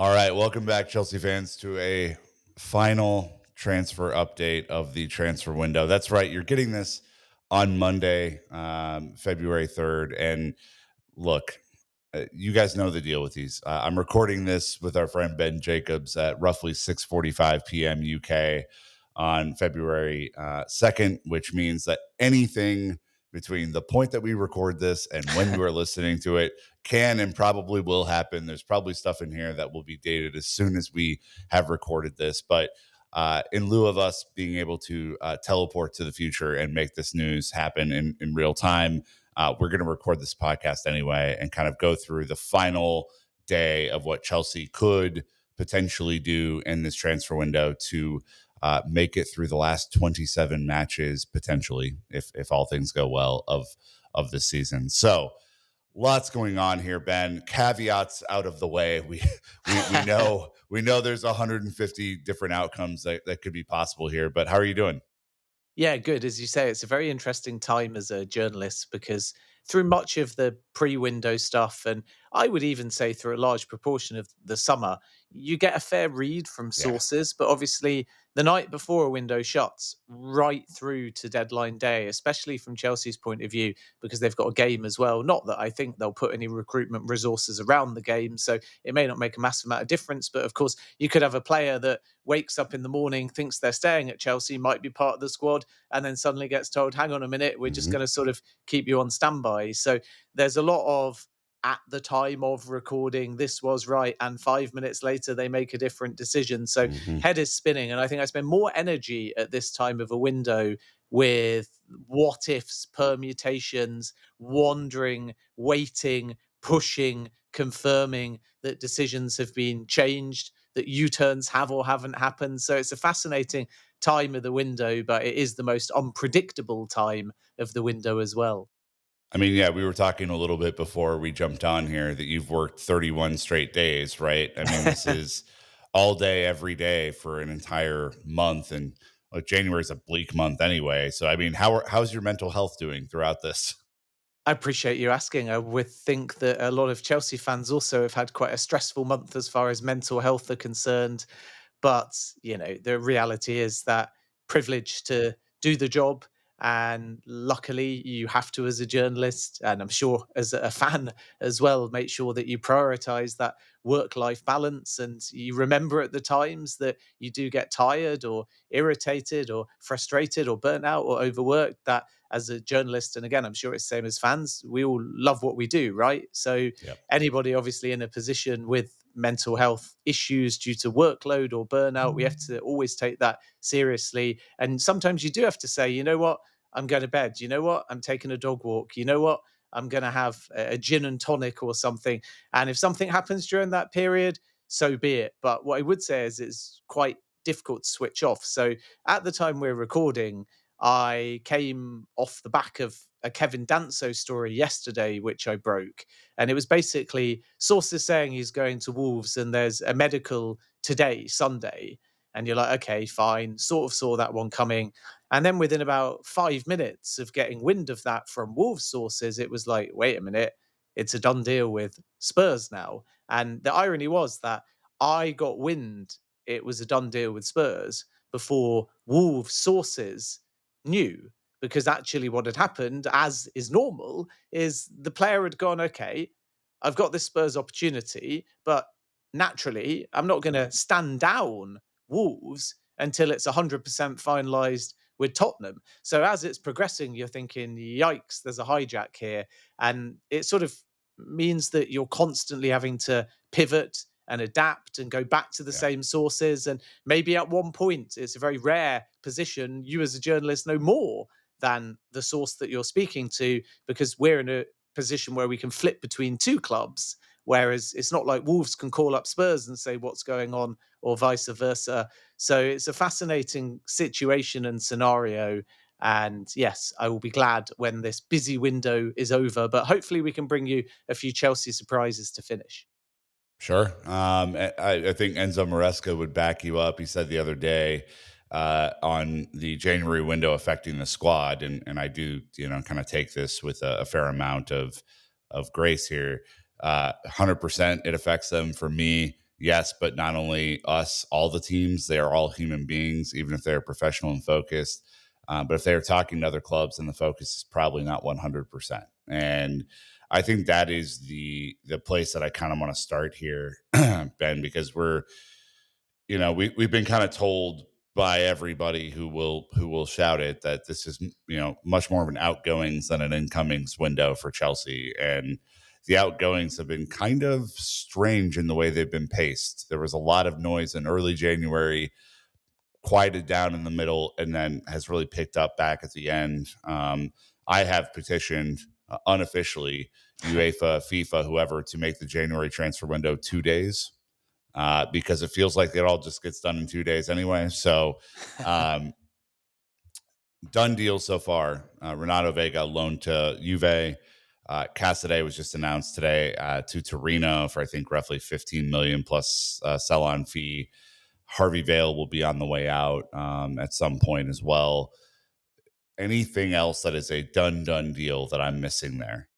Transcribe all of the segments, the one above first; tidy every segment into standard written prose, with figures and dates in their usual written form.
All right, welcome back, Chelsea fans, to a final transfer update of the transfer window. That's right, you're getting this on Monday, February 3rd. And look, you guys know the deal with these. I'm recording this with our friend Ben Jacobs at roughly 6:45 p.m. UK on February 2nd, which means that anything between the point that we record this and when you are listening to it can and probably will happen. There's probably stuff in here that will be dated as soon as we have recorded this. But in lieu of us being able to teleport to the future and make this news happen in real time, we're going to record this podcast anyway and kind of go through the final day of what Chelsea could potentially do in this transfer window to make it through the last 27 matches, potentially, if all things go well, of this season. So lots going on here, Ben. Caveats out of the way. We know there's 150 different outcomes that could be possible here. But how are you doing? Yeah, good. As you say, it's a very interesting time as a journalist because through much of the pre window stuff, and I would even say through a large proportion of the summer, you get a fair read from Yeah. sources. But obviously, the night before a window shuts, right through to deadline day, especially from Chelsea's point of view, because they've got a game as well. Not that I think they'll put any recruitment resources around the game. So it may not make a massive amount of difference. But of course, you could have a player that wakes up in the morning, thinks they're staying at Chelsea, might be part of the squad, and then suddenly gets told, hang on a minute, we're just Mhm. going to sort of keep you on standby. So there's a lot of at the time of recording, this was right. And 5 minutes later, they make a different decision. So Mhm. head is spinning. And I think I spend more energy at this time of a window with what ifs, permutations, wandering, waiting, pushing, confirming that decisions have been changed, that U-turns have or haven't happened. So it's a fascinating time of the window, but it is the most unpredictable time of the window as well. I mean, yeah, we were talking a little bit before we jumped on here that you've worked 31 straight days, right? I mean, this is all day, every day for an entire month. And January is a bleak month anyway. So, I mean, how's your mental health doing throughout this? I appreciate you asking. I would think that a lot of Chelsea fans also have had quite a stressful month as far as mental health are concerned. But, the reality is that privilege to do the job. And luckily, you have to, as a journalist, and I'm sure as a fan as well, make sure that you prioritize that work life balance. And you remember at the times that you do get tired or irritated or frustrated or burnt out or overworked, that as a journalist, and again, I'm sure it's the same as fans, we all love what we do, right? So, Yep. anybody obviously in a position with mental health issues due to workload or burnout, we have to always take that seriously. And sometimes you do have to say, you know what, I'm going to bed. You know what, I'm taking a dog walk. You know what, I'm going to have a gin and tonic or something. And if something happens during that period, so be it. But what I would say is it's quite difficult to switch off. So at the time we're recording, I came off the back of a Kevin Danso story yesterday, which I broke. And it was basically sources saying he's going to Wolves and there's a medical today, Sunday. And you're like, okay, fine. Sort of saw that one coming. And then within about 5 minutes of getting wind of that from Wolves sources, it was like, wait a minute, it's a done deal with Spurs now. And the irony was that I got wind it was a done deal with Spurs before Wolves sources knew, because actually what had happened, as is normal, is the player had gone, okay, I've got this Spurs opportunity, but naturally I'm not going to stand down Wolves until it's 100% finalised with Tottenham. So as it's progressing, you're thinking, yikes, there's a hijack here. And it sort of means that you're constantly having to pivot and adapt and go back to the Yeah. same sources. And maybe at one point, it's a very rare position. You, as a journalist, know more than the source that you're speaking to, because we're in a position where we can flip between two clubs. Whereas it's not like Wolves can call up Spurs and say what's going on, or vice versa. So it's a fascinating situation and scenario. And yes, I will be glad when this busy window is over. But hopefully, we can bring you a few Chelsea surprises to finish. Sure. I think Enzo Maresca would back you up. He said the other day on the January window affecting the squad, and I do, kind of take this with a fair amount of grace here. 100% it affects them. For me, yes, but not only us, all the teams, they are all human beings, even if they're professional and focused. But if they're talking to other clubs, then the focus is probably not 100%. And I think that is the place that I kind of want to start here, Ben, because we've been kind of told by everybody who will shout it that this is much more of an outgoings than an incomings window for Chelsea. And the outgoings have been kind of strange in the way they've been paced. There was a lot of noise in early January, quieted down in the middle, and then has really picked up back at the end. I have petitioned unofficially UEFA, FIFA, whoever, to make the January transfer window 2 days, because it feels like it all just gets done in 2 days anyway. So, done deal so far. Renato Vega loaned to Juve. Casadei was just announced today to Torino for, I think, roughly 15 million plus sell-on fee. Harvey Vale will be on the way out at some point as well. Anything else that is a done deal that I'm missing there?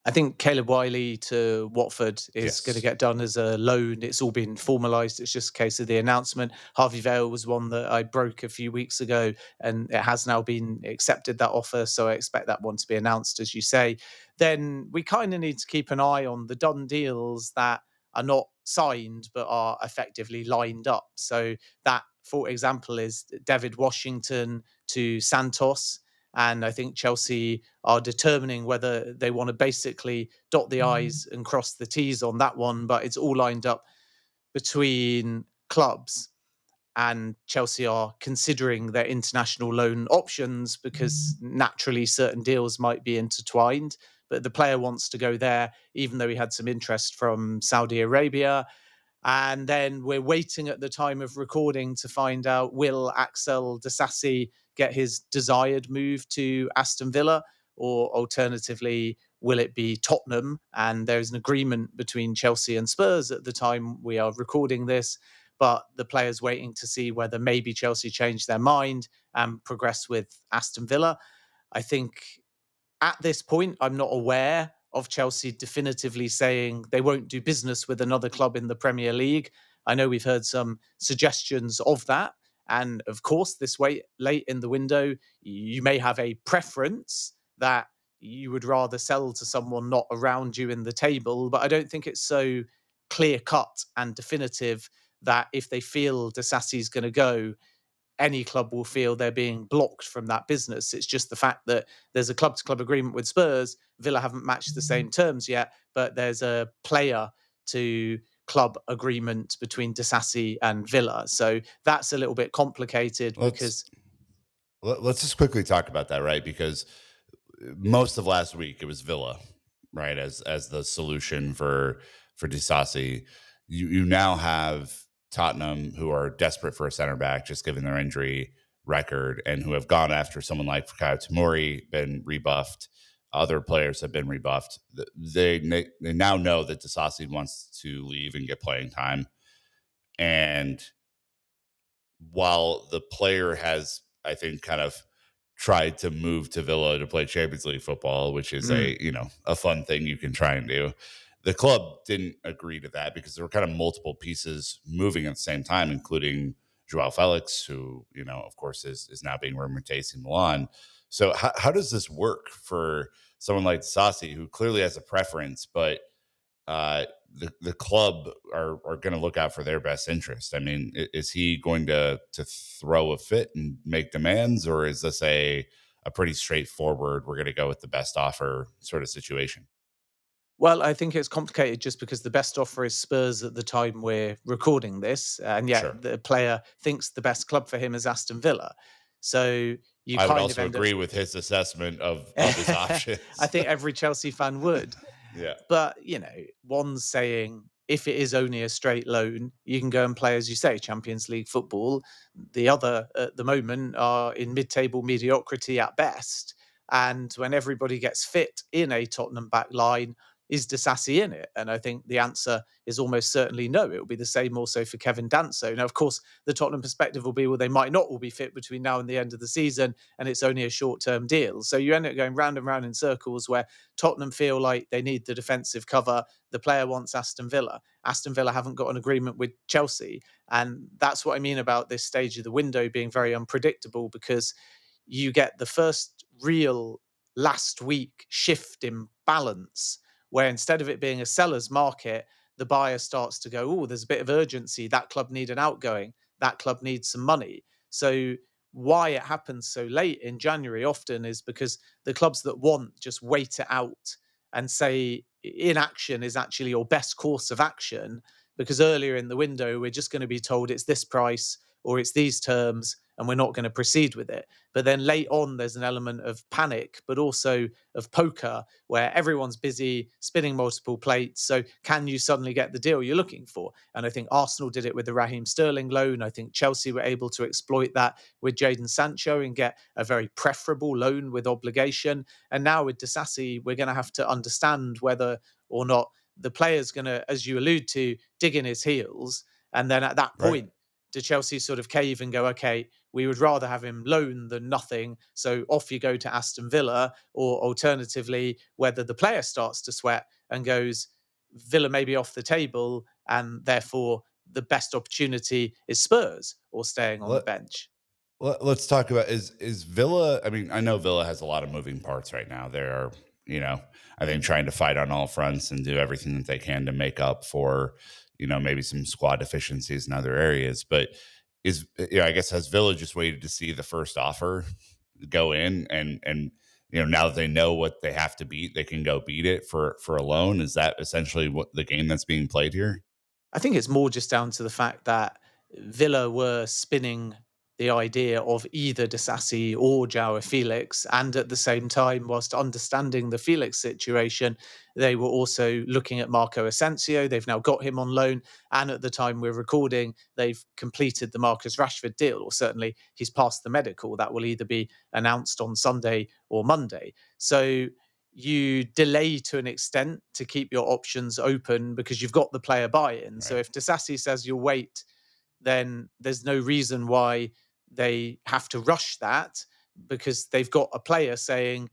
I think Caleb Wiley to Watford is going to Yes. get done as a loan. It's all been formalised. It's just a case of the announcement. Harvey Vale was one that I broke a few weeks ago, and it has now been accepted, that offer. So I expect that one to be announced, as you say. Then we kind of need to keep an eye on the done deals that are not signed but are effectively lined up. So that, for example, is David Washington to Santos. And I think Chelsea are determining whether they want to basically dot the I's and cross the T's on that one. But it's all lined up between clubs. And Chelsea are considering their international loan options because naturally certain deals might be intertwined. But the player wants to go there, even though he had some interest from Saudi Arabia. And then we're waiting at the time of recording to find out, will Axel Disasi get his desired move to Aston Villa? Or alternatively, will it be Tottenham? And there's an agreement between Chelsea and Spurs at the time we are recording this. But the player's waiting to see whether maybe Chelsea change their mind and progress with Aston Villa. I think at this point, I'm not aware of Chelsea definitively saying they won't do business with another club in the Premier League. I know we've heard some suggestions of that. And of course, this way late in the window, you may have a preference that you would rather sell to someone not around you in the table. But I don't think it's so clear cut and definitive that if they feel Disasi's going to go, any club will feel they're being blocked from that business. It's just the fact that there's a club to club agreement with Spurs. Villa haven't matched the same terms yet, but there's a player to club agreement between Disasi and Villa. So that's a little bit complicated Let's because let's just quickly talk about that, right? Because most of last week it was Villa, right, as the solution for Disasi. You now have Tottenham, who are desperate for a center back, just given their injury record, and who have gone after someone like Fikayo Tomori, been rebuffed. Other players have been rebuffed. They now know that Disasi wants to leave and get playing time, and while the player has, I think, kind of tried to move to Villa to play Champions League football, which is a fun thing you can try and do. The club didn't agree to that because there were kind of multiple pieces moving at the same time, including Joao Felix, who, of course, is now being rumored to AC Milan. So how does this work for someone like Sassi, who clearly has a preference, but the club are going to look out for their best interest? I mean, is he going to throw a fit and make demands, or is this a pretty straightforward, we're going to go with the best offer sort of situation? well, I think it's complicated just because the best offer is Spurs at the time we're recording this, and Sure. yet the player thinks the best club for him is Aston Villa. So you I would kind of also end up agree with his assessment of his I options. think every Chelsea fan would. Yeah. But, one's saying if it is only a straight loan, you can go and play, as you say, Champions League football. The other, at the moment, are in mid table mediocrity at best. And when everybody gets fit in a Tottenham back line, is Disasi in it? And I think the answer is almost certainly no. It will be the same also for Kevin Danso. Now, of course, the Tottenham perspective will be, well, they might not all be fit between now and the end of the season, and it's only a short-term deal. So you end up going round and round in circles where Tottenham feel like they need the defensive cover. The player wants Aston Villa. Aston Villa haven't got an agreement with Chelsea. And that's what I mean about this stage of the window being very unpredictable, because you get the first real last week shift in balance, where instead of it being a seller's market, the buyer starts to go, oh, there's a bit of urgency. That club need an outgoing. That club needs some money. So why it happens so late in January often is because the clubs that want just wait it out and say inaction is actually your best course of action, because earlier in the window, we're just going to be told it's this price or it's these terms, and we're not going to proceed with it. But then late on, there's an element of panic, but also of poker, where everyone's busy spinning multiple plates. So can you suddenly get the deal you're looking for? And I think Arsenal did it with the Raheem Sterling loan. I think Chelsea were able to exploit that with Jadon Sancho and get a very preferable loan with obligation. And now with Disasi, we're going to have to understand whether or not the player's going to, as you allude to, dig in his heels. And then at that point, do Chelsea sort of cave and go, okay, we would rather have him loan than nothing, so off you go to Aston Villa? Or alternatively, whether the player starts to sweat and goes, Villa may be off the table, and therefore the best opportunity is Spurs or staying on the bench. Let's talk about is Villa. I mean, I know Villa has a lot of moving parts right now. They're, I think trying to fight on all fronts and do everything that they can to make up for, maybe some squad deficiencies in other areas. But I guess has Villa just waited to see the first offer go in, and now that they know what they have to beat, they can go beat it for a loan? Is that essentially what the game that's being played here? I think it's more just down to the fact that Villa were spinning the idea of either Disasi or Joao Felix, and at the same time, whilst understanding the Felix situation, they were also looking at Marco Asensio. They've now got him on loan, and at the time we're recording, they've completed the Marcus Rashford deal, or certainly he's passed the medical. That will either be announced on Sunday or Monday. So you delay to an extent to keep your options open because you've got the player buy-in. Right. So if Disasi says you'll wait, then there's no reason why they have to rush that, because they've got a player saying,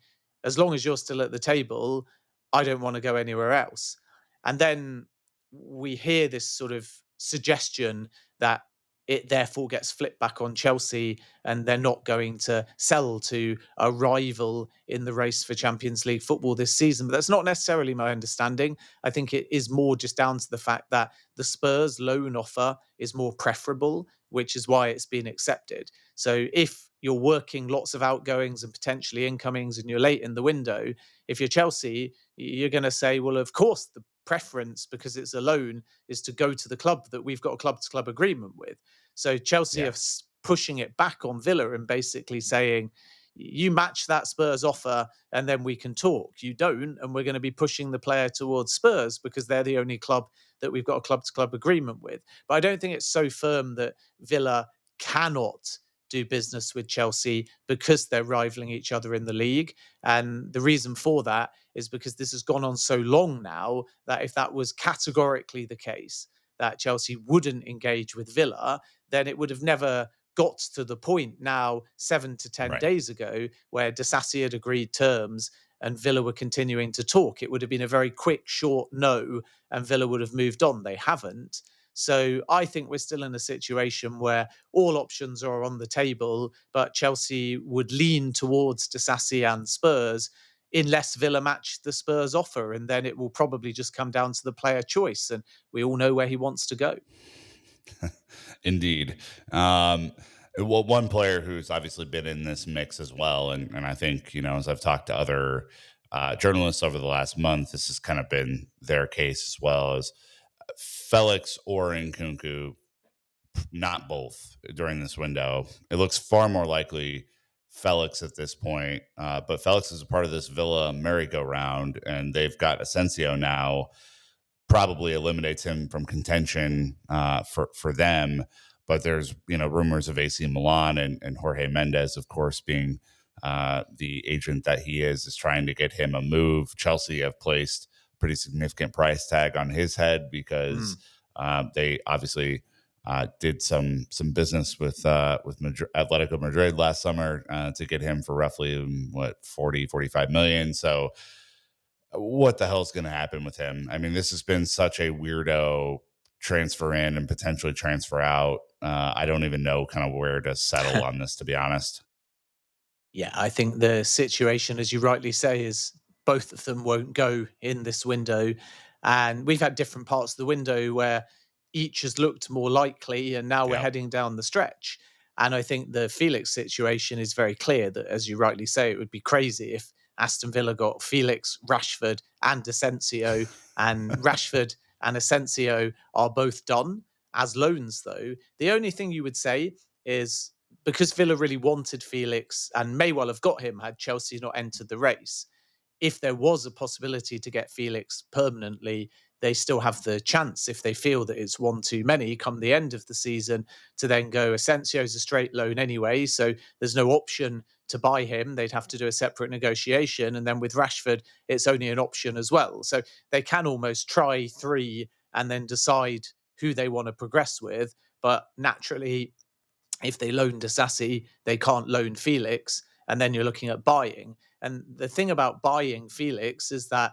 as long as you're still at the table, I don't want to go anywhere else. And then we hear this sort of suggestion that it therefore gets flipped back on Chelsea and they're not going to sell to a rival in the race for Champions League football this season. But that's not necessarily my understanding. I think it is more just down to the fact that the Spurs loan offer is more preferable, which is why it's been accepted. So if you're working lots of outgoings and potentially incomings and you're late in the window, if you're Chelsea, you're going to say, well, of course, the preference, because it's a loan, is to go to the club that we've got a club-to-club agreement with. So Chelsea are pushing it back on Villa and basically saying, you match that Spurs offer and then we can talk. You don't, and we're going to be pushing the player towards Spurs because they're the only club that we've got a club-to-club agreement with. But I don't think it's so firm that Villa cannot do business with Chelsea because they're rivaling each other in the league. And the reason for that is because this has gone on so long now that if that was categorically the case, that Chelsea wouldn't engage with Villa, then it would have never got to the point now 7 to 10 days ago where Disasi had agreed terms and Villa were continuing to talk. It would have been a very quick, short no, and Villa would have moved on. They haven't. So I think we're still in a situation where all options are on the table, but Chelsea would lean towards Disasi and Spurs unless Villa match the Spurs offer. And then it will probably just come down to the player choice. And we all know where he wants to go. Indeed. Well, one player who's obviously been in this mix as well, and I think, as I've talked to other journalists over the last month, this has kind of been their case as well, as Felix or Nkunku, not both during this window. It looks far more likely Felix at this point, but Felix is a part of this Villa merry-go-round, and they've got Asensio now. Probably eliminates him from contention for them. But there's rumors of AC Milan and Jorge Mendes, of course, being the agent that he is trying to get him a move. Chelsea have placed pretty significant price tag on his head because they obviously did some business with Madrid, Atletico Madrid last summer to get him for roughly 45 million. So what the hell's going to happen with him? I mean, this has been such a weirdo transfer in and potentially transfer out. I don't even know kind of where to settle on this, to be honest. Yeah, I think the situation, as you rightly say, is both of them won't go in this window. And we've had different parts of the window where each has looked more likely, and now we're Yep. heading down the stretch. And I think the Felix situation is very clear that, as you rightly say, it would be crazy if Aston Villa got Felix, Rashford, and Asensio, and Rashford and Asensio are both done as loans, though. The only thing you would say is because Villa really wanted Felix and may well have got him had Chelsea not entered the race. If there was a possibility to get Felix permanently, they still have the chance, if they feel that it's one too many come the end of the season, to then go Asensio's a straight loan anyway, so there's no option to buy him. They'd have to do a separate negotiation. And then with Rashford, it's only an option as well. So they can almost try three and then decide who they want to progress with. But naturally, if they loan Disasi, they can't loan Felix, and then you're looking at buying. And the thing about buying Felix is that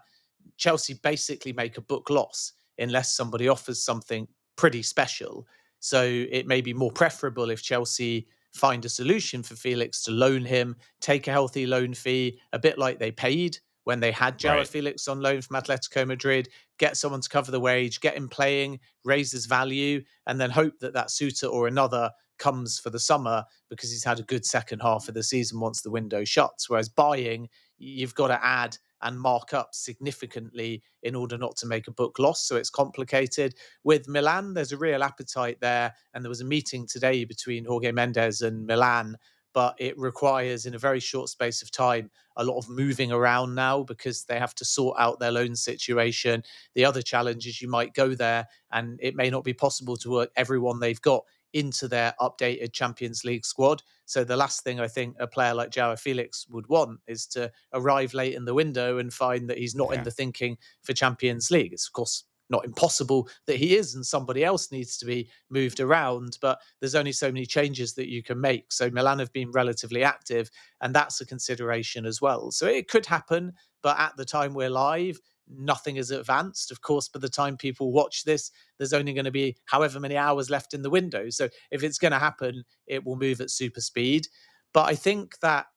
Chelsea basically make a book loss unless somebody offers something pretty special. So it may be more preferable if Chelsea find a solution for Felix to loan him, take a healthy loan fee, a bit like they paid when they had Joao Right. Felix on loan from Atletico Madrid, get someone to cover the wage, get him playing, raise his value, and then hope that that suitor or another comes for the summer because he's had a good second half of the season once the window shuts. Whereas buying, you've got to add and mark up significantly in order not to make a book loss. So it's complicated. With Milan, there's a real appetite there. And there was a meeting today between Jorge Mendes and Milan, but it requires, in a very short space of time, a lot of moving around now because they have to sort out their loan situation. The other challenge is you might go there and it may not be possible to work everyone they've got into their updated Champions League squad. So the last thing I think a player like Joao Felix would want is to arrive late in the window and find that he's not in Yeah. the thinking for Champions League. It's of course not impossible that he is and somebody else needs to be moved around, but there's only so many changes that you can make. So Milan have been relatively active and that's a consideration as well. So it could happen, but at the time we're live, nothing is advanced. Of course, by the time people watch this, there's only going to be however many hours left in the window. So if it's going to happen, it will move at super speed. But I think that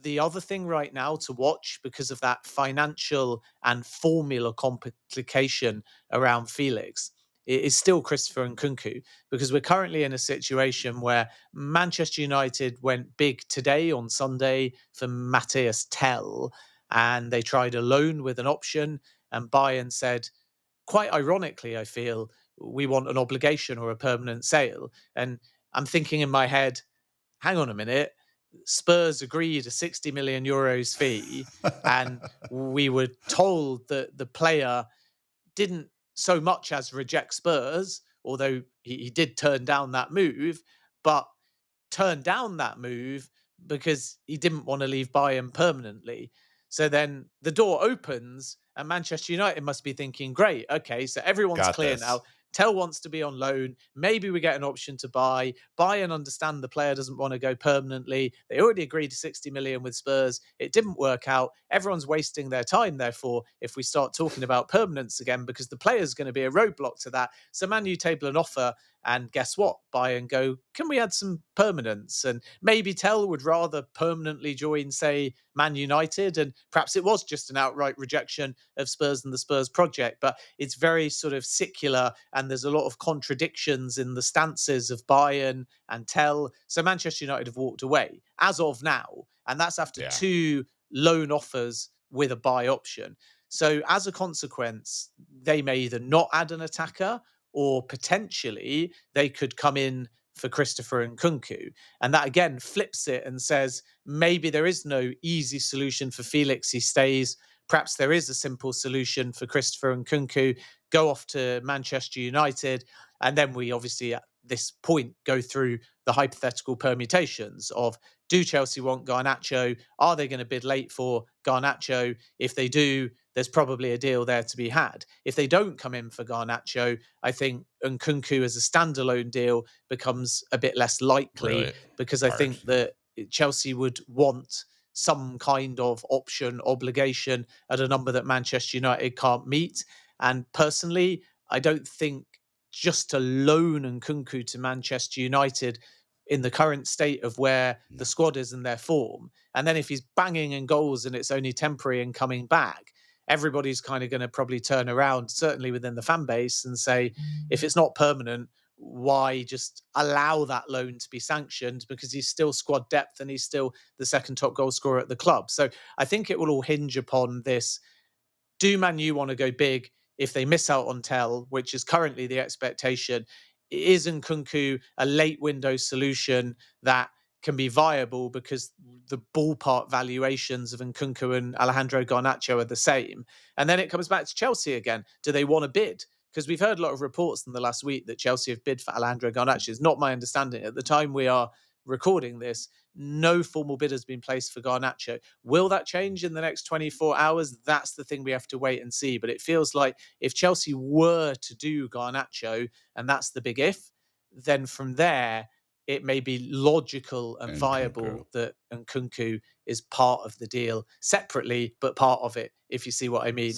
the other thing right now to watch, because of that financial and formula complication around Felix, is still Christopher Nkunku, because we're currently in a situation where Manchester United went big today on Sunday for Matthias Tell, and they tried a loan with an option, and Bayern said, quite ironically, I feel, we want an obligation or a permanent sale. And I'm thinking in my head, hang on a minute, Spurs agreed a 60 million euros fee, and we were told that the player didn't so much as reject Spurs, although he did turn down that move, but turned down that move because he didn't want to leave Bayern permanently. So then the door opens and Manchester United must be thinking, great, okay, so everyone's Got clear this. now. Tell wants to be on loan. Maybe we get an option to buy. Bayern understand the player doesn't want to go permanently. They already agreed to 60 million with Spurs. It didn't work out. Everyone's wasting their time, therefore, if we start talking about permanence again, because the player's going to be a roadblock to that. So Man U table an offer, and guess what? Bayern go, can we add some permanence? And maybe Tell would rather permanently join, say, Man United. And perhaps it was just an outright rejection of Spurs and the Spurs project. But it's very sort of secular, and there's a lot of contradictions in the stances of Bayern and Tell. So Manchester United have walked away as of now. And that's after Yeah. two loan offers with a buy option. So as a consequence, they may either not add an attacker, or potentially they could come in for Christopher Nkunku. And that again flips it and says, maybe there is no easy solution for Felix. He stays. Perhaps there is a simple solution for Christopher Nkunku. Go off to Manchester United. And then we obviously this point go through the hypothetical permutations of, do Chelsea want Garnacho? Are they going to bid late for Garnacho? If they do, there's probably a deal there to be had. If they don't come in for Garnacho, I think Nkunku as a standalone deal becomes a bit less likely, Really because hard. I think that Chelsea would want some kind of option obligation at a number that Manchester United can't meet. And personally, I don't think just to loan Nkunku to Manchester United in the current state of where the squad is and their form, and then if he's banging in goals and it's only temporary and coming back, everybody's kind of going to probably turn around, certainly within the fan base, and say, if it's not permanent, why just allow that loan to be sanctioned? Because he's still squad depth and he's still the second top goal scorer at the club. So I think it will all hinge upon this. Do Man U want to go big if they miss out on Tell, which is currently the expectation? Is Nkunku a late window solution that can be viable because the ballpark valuations of Nkunku and Alejandro Garnacho are the same? And then it comes back to Chelsea again. Do they want to bid? Because we've heard a lot of reports in the last week that Chelsea have bid for Alejandro Garnacho. It's not my understanding. At the time we are recording this, no formal bid has been placed for Garnacho. Will that change in the next 24 hours? That's the thing we have to wait and see. But it feels like if Chelsea were to do Garnacho, and that's the big if, then from there, it may be logical and viable that Nkunku is part of the deal separately, but part of it, if you see what I mean.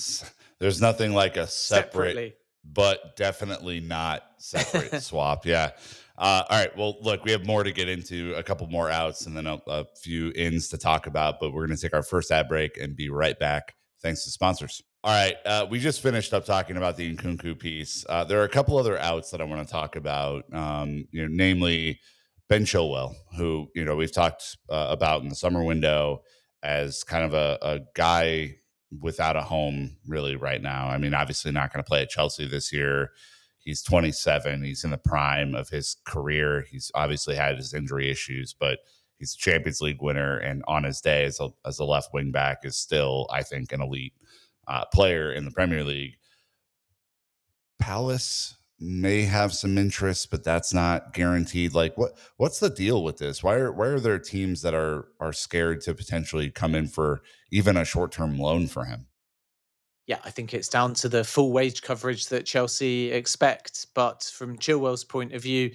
There's nothing like a separate, but definitely not separate swap. Yeah. All right. Well, look, we have more to get into, a couple more outs and then a few ins to talk about, but we're going to take our first ad break and be right back. Thanks to sponsors. All right. We just finished up talking about the Nkunku piece. There are a couple other outs that I want to talk about, namely Ben Chilwell, who, we've talked about in the summer window as kind of a guy without a home really right now. I mean, obviously not going to play at Chelsea this year. He's 27. He's in the prime of his career. He's obviously had his injury issues, but he's a Champions League winner. And on his day as a left wing back is still, I think, an elite player in the Premier League. Palace may have some interest, but that's not guaranteed. Like, what's the deal with this? Why are there teams that are scared to potentially come in for even a short-term loan for him? Yeah, I think it's down to the full wage coverage that Chelsea expect. But from Chilwell's point of view,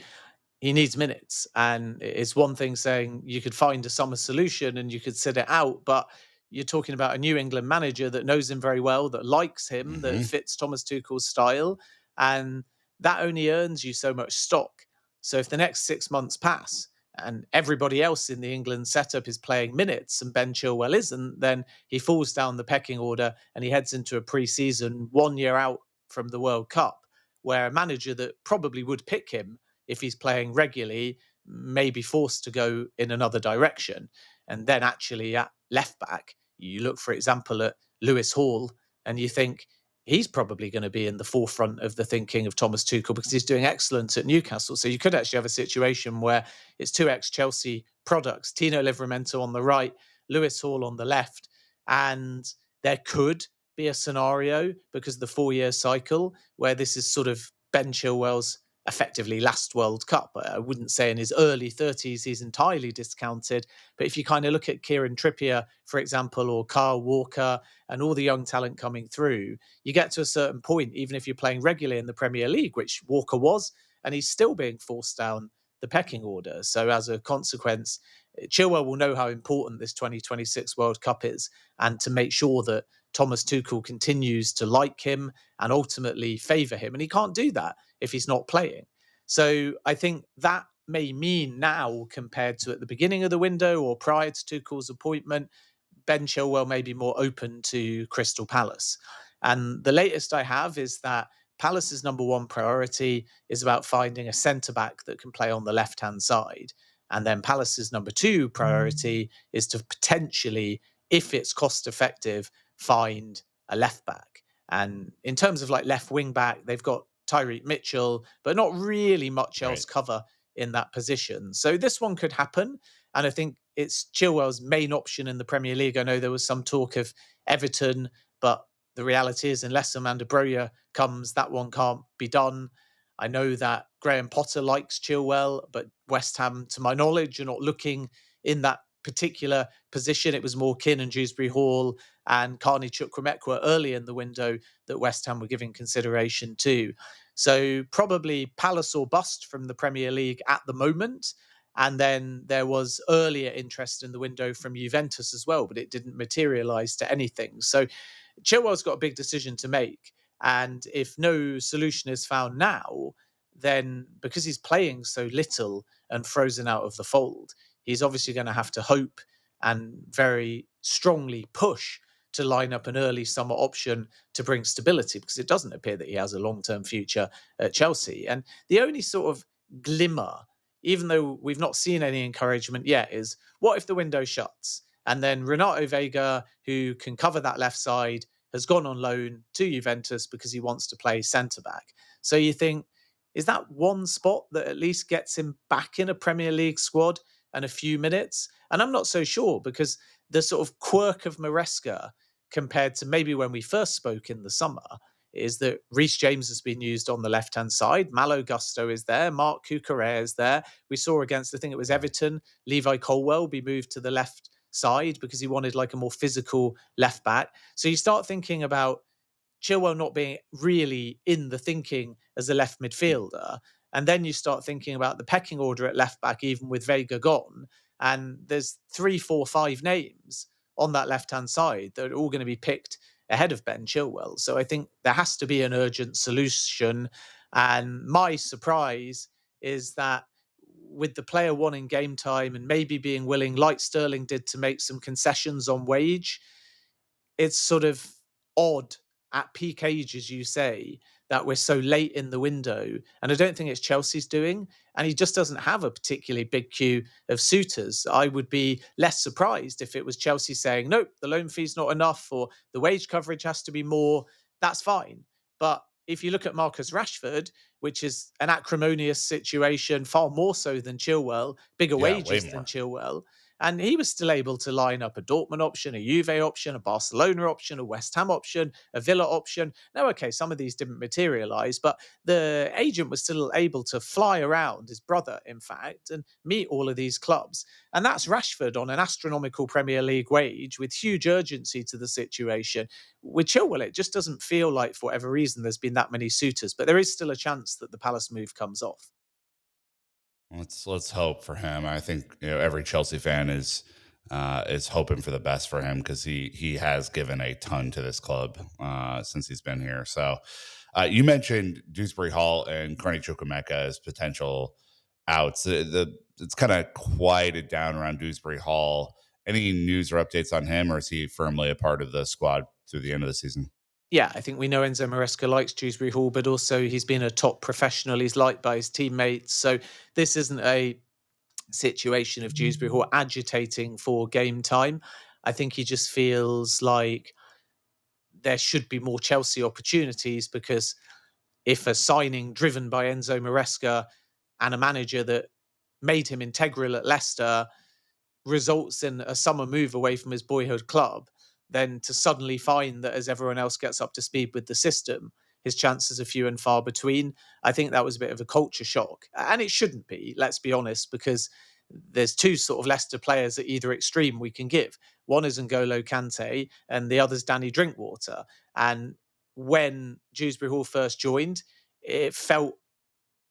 he needs minutes. And it's one thing saying you could find a summer solution and you could sit it out, but you're talking about a New England manager that knows him very well, that likes him, that fits Thomas Tuchel's style. And that only earns you so much stock. So if the next 6 months pass and everybody else in the England setup is playing minutes and Ben Chilwell isn't, then he falls down the pecking order and he heads into a pre-season 1 year out from the World Cup, where a manager that probably would pick him if he's playing regularly may be forced to go in another direction. And then actually at left back, you look, for example, at Lewis Hall and you think he's probably going to be in the forefront of the thinking of Thomas Tuchel because he's doing excellent at Newcastle. So you could actually have a situation where it's two ex-Chelsea products, Tino Livramento on the right, Lewis Hall on the left. And there could be a scenario, because of the 4-year cycle, where this is sort of Ben Chilwell's effectively last World Cup. I wouldn't say in his early 30s he's entirely discounted, but if you kind of look at Kieran Trippier, for example, or Kyle Walker and all the young talent coming through, you get to a certain point, even if you're playing regularly in the Premier League, which Walker was, and he's still being forced down the pecking order. So as a consequence, Chilwell will know how important this 2026 World Cup is, and to make sure that Thomas Tuchel continues to like him and ultimately favour him. And he can't do that if he's not playing. So I think that may mean now, compared to at the beginning of the window or prior to Tuchel's appointment, Ben Chilwell may be more open to Crystal Palace. And the latest I have is that Palace's number one priority is about finding a centre-back that can play on the left-hand side. And then Palace's number two priority is to potentially, if it's cost-effective, find a left-back. And in terms of like left wing-back, they've got Tyreek Mitchell, but not really much else cover in that position. So this one could happen. And I think it's Chilwell's main option in the Premier League. I know there was some talk of Everton, but the reality is, unless Amanda Broja comes, that one can't be done. I know that Graham Potter likes Chilwell, but West Ham, to my knowledge, are not looking in that particular position. It was more Keane and Dewsbury-Hall and Carney Chukwuemeka early in the window that West Ham were giving consideration to. So probably Palace or bust from the Premier League at the moment. And then there was earlier interest in the window from Juventus as well, but it didn't materialise to anything. So Chilwell's got a big decision to make. And if no solution is found now, then because he's playing so little and frozen out of the fold, he's obviously going to have to hope and very strongly push to line up an early summer option to bring stability, because it doesn't appear that he has a long-term future at Chelsea. And the only sort of glimmer, even though we've not seen any encouragement yet, is what if the window shuts? And then Renato Vega, who can cover that left side, has gone on loan to Juventus because he wants to play centre-back. So you think, is that one spot that at least gets him back in a Premier League squad and a few minutes? And I'm not so sure, because the sort of quirk of Maresca compared to maybe when we first spoke in the summer is that Reece James has been used on the left-hand side. Malo Gusto is there. Mark Gyökeres is there. We saw against, I think it was Everton, Levi Colwill be moved to the left side because he wanted like a more physical left back. So you start thinking about Chilwell not being really in the thinking as a left midfielder. And then you start thinking about the pecking order at left back, even with Vega gone. And there's 3, 4, 5 names on that left-hand side that are all going to be picked ahead of Ben Chilwell. So I think there has to be an urgent solution. And my surprise is that with the player wanting game time and maybe being willing, like Sterling did, to make some concessions on wage, it's sort of odd at peak age, as you say, that we're so late in the window. And I don't think it's Chelsea's doing. And he just doesn't have a particularly big queue of suitors. I would be less surprised if it was Chelsea saying, nope, the loan fee's not enough, or the wage coverage has to be more. That's fine. But if you look at Marcus Rashford, which is an acrimonious situation, far more so than Chilwell, bigger Yeah, way wages than more. Chilwell, and he was still able to line up a Dortmund option, a Juve option, a Barcelona option, a West Ham option, a Villa option. Now, okay, some of these didn't materialise, but the agent was still able to fly around, his brother, in fact, and meet all of these clubs. And that's Rashford on an astronomical Premier League wage with huge urgency to the situation. With Chilwell, it just doesn't feel like, for whatever reason, there's been that many suitors, but there is still a chance that the Palace move comes off. Let's hope for him. I think every Chelsea fan is hoping for the best for him, because he has given a ton to this club since he's been here. So you mentioned Dewsbury-Hall and Carney Chukwuemeka as potential outs. It's kind of quieted down around Dewsbury-Hall. Any news or updates on him, or is he firmly a part of the squad through the end of the season? Yeah, I think we know Enzo Maresca likes Dewsbury-Hall, but also he's been a top professional. He's liked by his teammates. So this isn't a situation of Dewsbury-Hall agitating for game time. I think he just feels like there should be more Chelsea opportunities, because if a signing driven by Enzo Maresca and a manager that made him integral at Leicester results in a summer move away from his boyhood club, then to suddenly find that as everyone else gets up to speed with the system, his chances are few and far between. I think that was a bit of a culture shock. And it shouldn't be, let's be honest, because there's two sort of Leicester players at either extreme we can give. One is N'Golo Kante and the other's Danny Drinkwater. And when Dewsbury Hall first joined, it felt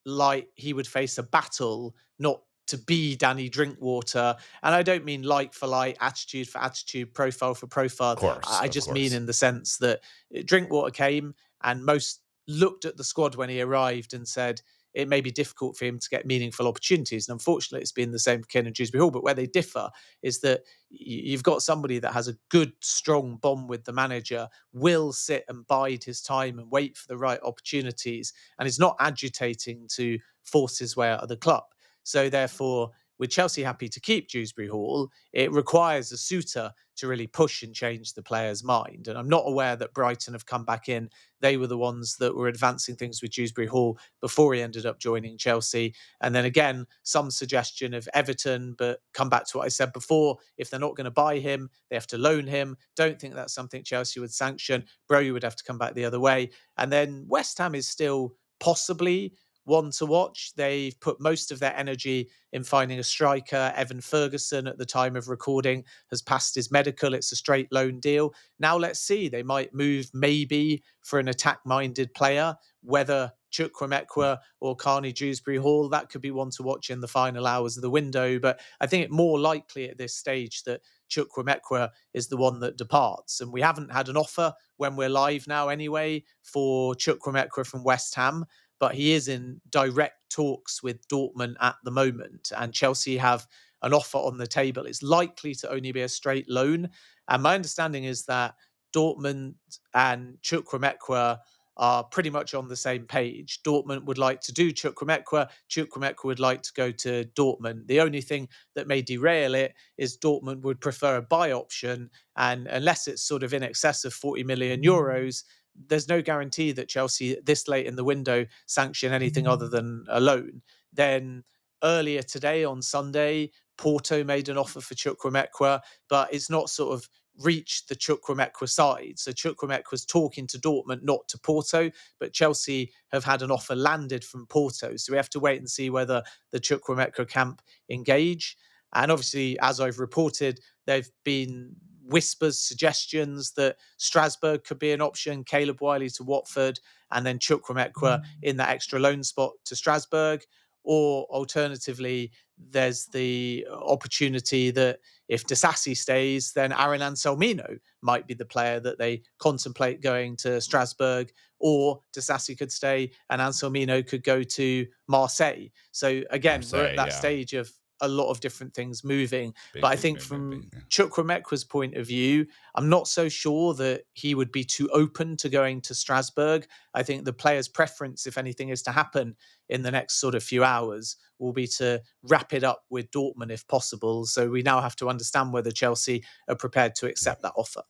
like he would face a battle not to be Danny Drinkwater. And I don't mean like for like, attitude for attitude, profile for profile. I Of just mean course. in the sense that Drinkwater came and most looked at the squad when he arrived and said it may be difficult for him to get meaningful opportunities. And unfortunately, it's been the same for Ken and Dewsbury Hall. But where they differ is that you've got somebody that has a good, strong bond with the manager, will sit and bide his time and wait for the right opportunities, and is not agitating to force his way out of the club. So therefore, with Chelsea happy to keep Dewsbury Hall, it requires a suitor to really push and change the player's mind. And I'm not aware that Brighton have come back in. They were the ones that were advancing things with Dewsbury Hall before he ended up joining Chelsea. And then again, some suggestion of Everton, but come back to what I said before. If they're not going to buy him, they have to loan him. Don't think that's something Chelsea would sanction. Bro, you would have to come back the other way. And then West Ham is still possibly one to watch. They've put most of their energy in finding a striker. Evan Ferguson, at the time of recording, has passed his medical. It's a straight loan deal. Now let's see. They might move maybe for an attack-minded player, whether Chukwuemeka or Carney Dewsbury-Hall. That could be one to watch in the final hours of the window. But I think it more likely at this stage that Chukwuemeka is the one that departs. And we haven't had an offer when we're live now anyway for Chukwuemeka from West Ham, but he is in direct talks with Dortmund at the moment, and Chelsea have an offer on the table. It's likely to only be a straight loan. And my understanding is that Dortmund and Chukwuemeka are pretty much on the same page. Dortmund would like to do Chukwuemeka. Chukwuemeka would like to go to Dortmund. The only thing that may derail it is Dortmund would prefer a buy option. And unless it's sort of in excess of 40 million euros, there's no guarantee that Chelsea, this late in the window, sanction anything other than a loan. Then earlier today on Sunday, Porto made an offer for Chukwuemeka, but it's not sort of reached the Chukwuemeka side. So Chukwuemeka was talking to Dortmund, not to Porto, but Chelsea have had an offer landed from Porto. So we have to wait and see whether the Chukwuemeka camp engage. And obviously, as I've reported, there've been whispers, suggestions that Strasbourg could be an option, Caleb Wiley to Watford, and then Chukwuemeka in that extra loan spot to Strasbourg. Or alternatively, there's the opportunity that if Disasi stays, then Aaron Anselmino might be the player that they contemplate going to Strasbourg, or Disasi could stay and Anselmino could go to Marseille. So again, we're at that stage of a lot of different things moving. But I think from Chukwuemeka's point of view, I'm not so sure that he would be too open to going to Strasbourg. I think the player's preference, if anything is to happen in the next sort of few hours, will be to wrap it up with Dortmund if possible. So we now have to understand whether Chelsea are prepared to accept that offer.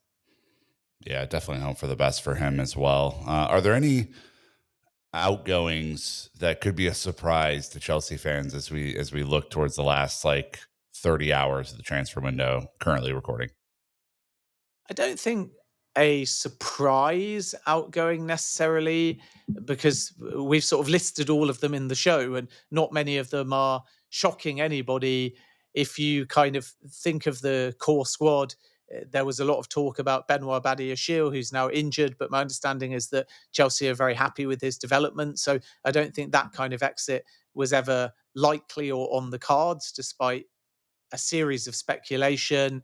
Yeah, definitely hope for the best for him as well. Are there any outgoings that could be a surprise to Chelsea fans as we look towards the last 30 hours of the transfer window currently recording? I don't think a surprise outgoing necessarily, because we've sort of listed all of them in the show and not many of them are shocking anybody. If you kind of think of the core squad, there was a lot of talk about Benoit Badiashile, who's now injured, but my understanding is that Chelsea are very happy with his development. So I don't think that kind of exit was ever likely or on the cards, despite a series of speculation.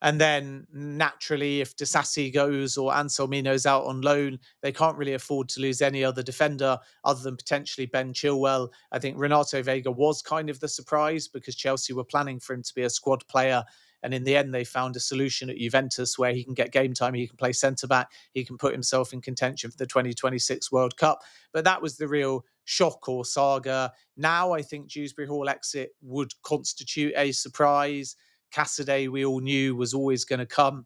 And then naturally, if Disasi goes or Anselmino's out on loan, they can't really afford to lose any other defender other than potentially Ben Chilwell. I think Renato Vega was kind of the surprise because Chelsea were planning for him to be a squad player. And in the end, they found a solution at Juventus where he can get game time, he can play centre-back, he can put himself in contention for the 2026 World Cup. But that was the real shock or saga. Now I think Dewsbury-Hall exit would constitute a surprise. Cassidy, we all knew, was always going to come.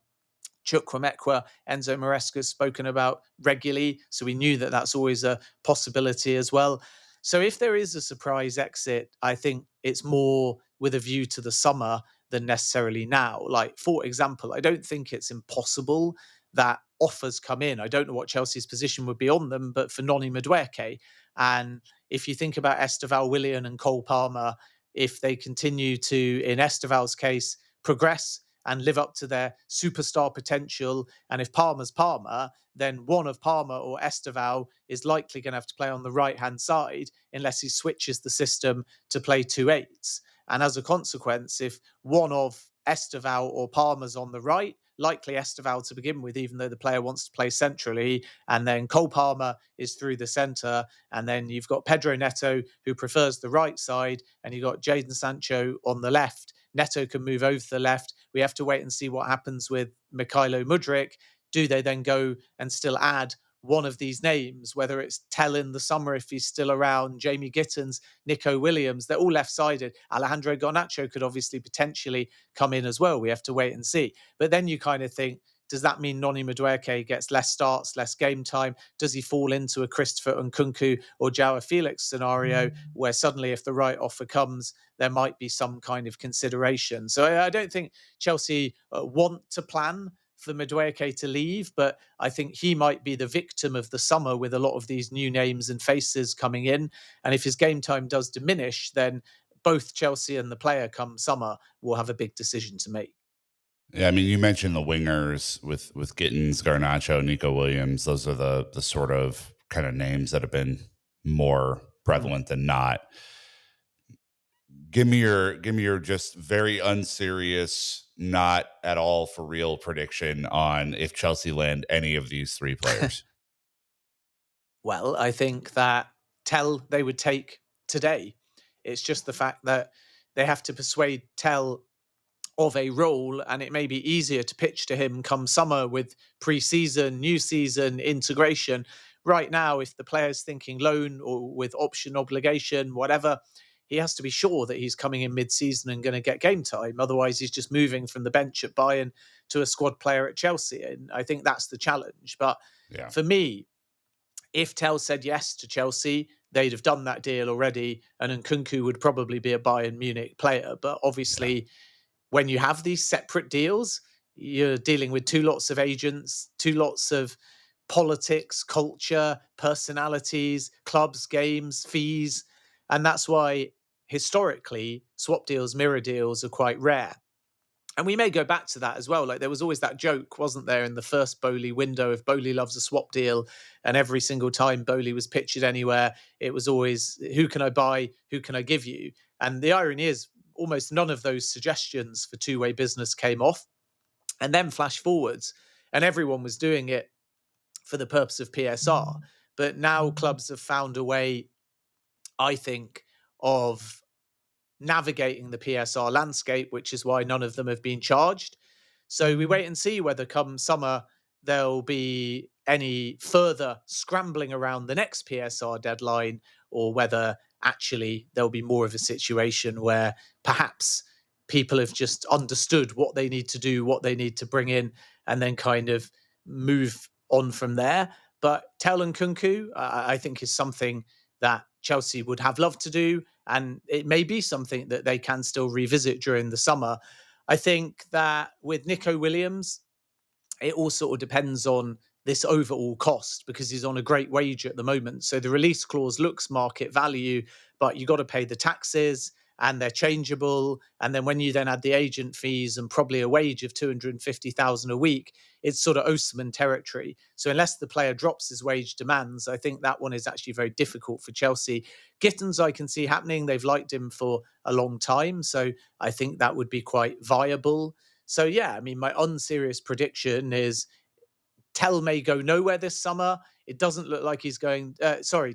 Chukwuemeka, Enzo Maresca's spoken about regularly, so we knew that that's always a possibility as well. So if there is a surprise exit, I think it's more with a view to the summer than necessarily now. Like, for example, I don't think it's impossible that offers come in. I don't know what Chelsea's position would be on them, but for Noni Madueke. And if you think about Esteval Willian and Cole Palmer, if they continue to, in Esteval's case, progress and live up to their superstar potential, and if Palmer's Palmer, then one of Palmer or Esteval is likely going to have to play on the right-hand side unless he switches the system to play 2-8s. And as a consequence, if one of Esteval or Palmer's on the right, likely Esteval to begin with, even though the player wants to play centrally, and then Cole Palmer is through the centre, and then you've got Pedro Neto, who prefers the right side, and you've got Jadon Sancho on the left. Neto can move over to the left. We have to wait and see what happens with Mykhailo Mudryk. Do they then go and still add one of these names, whether it's Tell in the summer if he's still around, Jamie Gittins, Nico Williams? They're all left-sided. Alejandro Garnacho could obviously potentially come in as well. We have to wait and see. But then you kind of think, does that mean Noni Madueke gets less starts, less game time? Does he fall into a Christopher Nkunku or Joao Felix scenario where suddenly if the right offer comes, there might be some kind of consideration? So I don't think Chelsea want to plan for Madueke to leave, but I think he might be the victim of the summer with a lot of these new names and faces coming in. And if his game time does diminish, then both Chelsea and the player come summer will have a big decision to make. Yeah, I mean, you mentioned the wingers with Gittins, Garnacho, Nico Williams. Those are the sort of kind of names that have been more prevalent than not. Give me your just very unserious, not at all for real prediction on if Chelsea land any of these three players. Well, I think that Tell they would take today. It's just the fact that they have to persuade Tell of a role, and it may be easier to pitch to him come summer with pre-season, new season integration. Right now, if the player's thinking loan or with option obligation, whatever, he has to be sure that he's coming in mid-season and going to get game time. Otherwise, he's just moving from the bench at Bayern to a squad player at Chelsea, and I think that's the challenge. But Yeah. for me, if Tell said yes to Chelsea, they'd have done that deal already, and Nkunku would probably be a Bayern Munich player. But obviously, when you have these separate deals, you're dealing with two lots of agents, two lots of politics, culture, personalities, clubs, games, fees. And that's why historically swap deals, mirror deals are quite rare. And we may go back to that as well. Like there was always that joke, wasn't there, in the first Bowley window if Bowley loves a swap deal. And every single time Bowley was pictured anywhere, it was always, who can I buy? Who can I give you? And the irony is almost none of those suggestions for two-way business came off. And then flash forwards and everyone was doing it for the purpose of PSR. But now clubs have found a way, I think, of navigating the PSR landscape, which is why none of them have been charged. So we wait and see whether come summer there'll be any further scrambling around the next PSR deadline, or whether actually there'll be more of a situation where perhaps people have just understood what they need to do, what they need to bring in, and then kind of move on from there. But Tel and Nkunku, I think, is something that Chelsea would have loved to do, and it may be something that they can still revisit during the summer. I think that with Nico Williams, it all sort of depends on this overall cost because he's on a great wage at the moment. So the release clause looks market value, but you got to pay the taxes and they're changeable. And then when you then add the agent fees and probably a wage of 250,000 a week, it's sort of Osimhen territory. So unless the player drops his wage demands, I think that one is actually very difficult for Chelsea. Gittins, I can see happening. They've liked him for a long time. So I think that would be quite viable. So, yeah, I mean, my unserious prediction is Tell may go nowhere this summer. It doesn't look like he's going.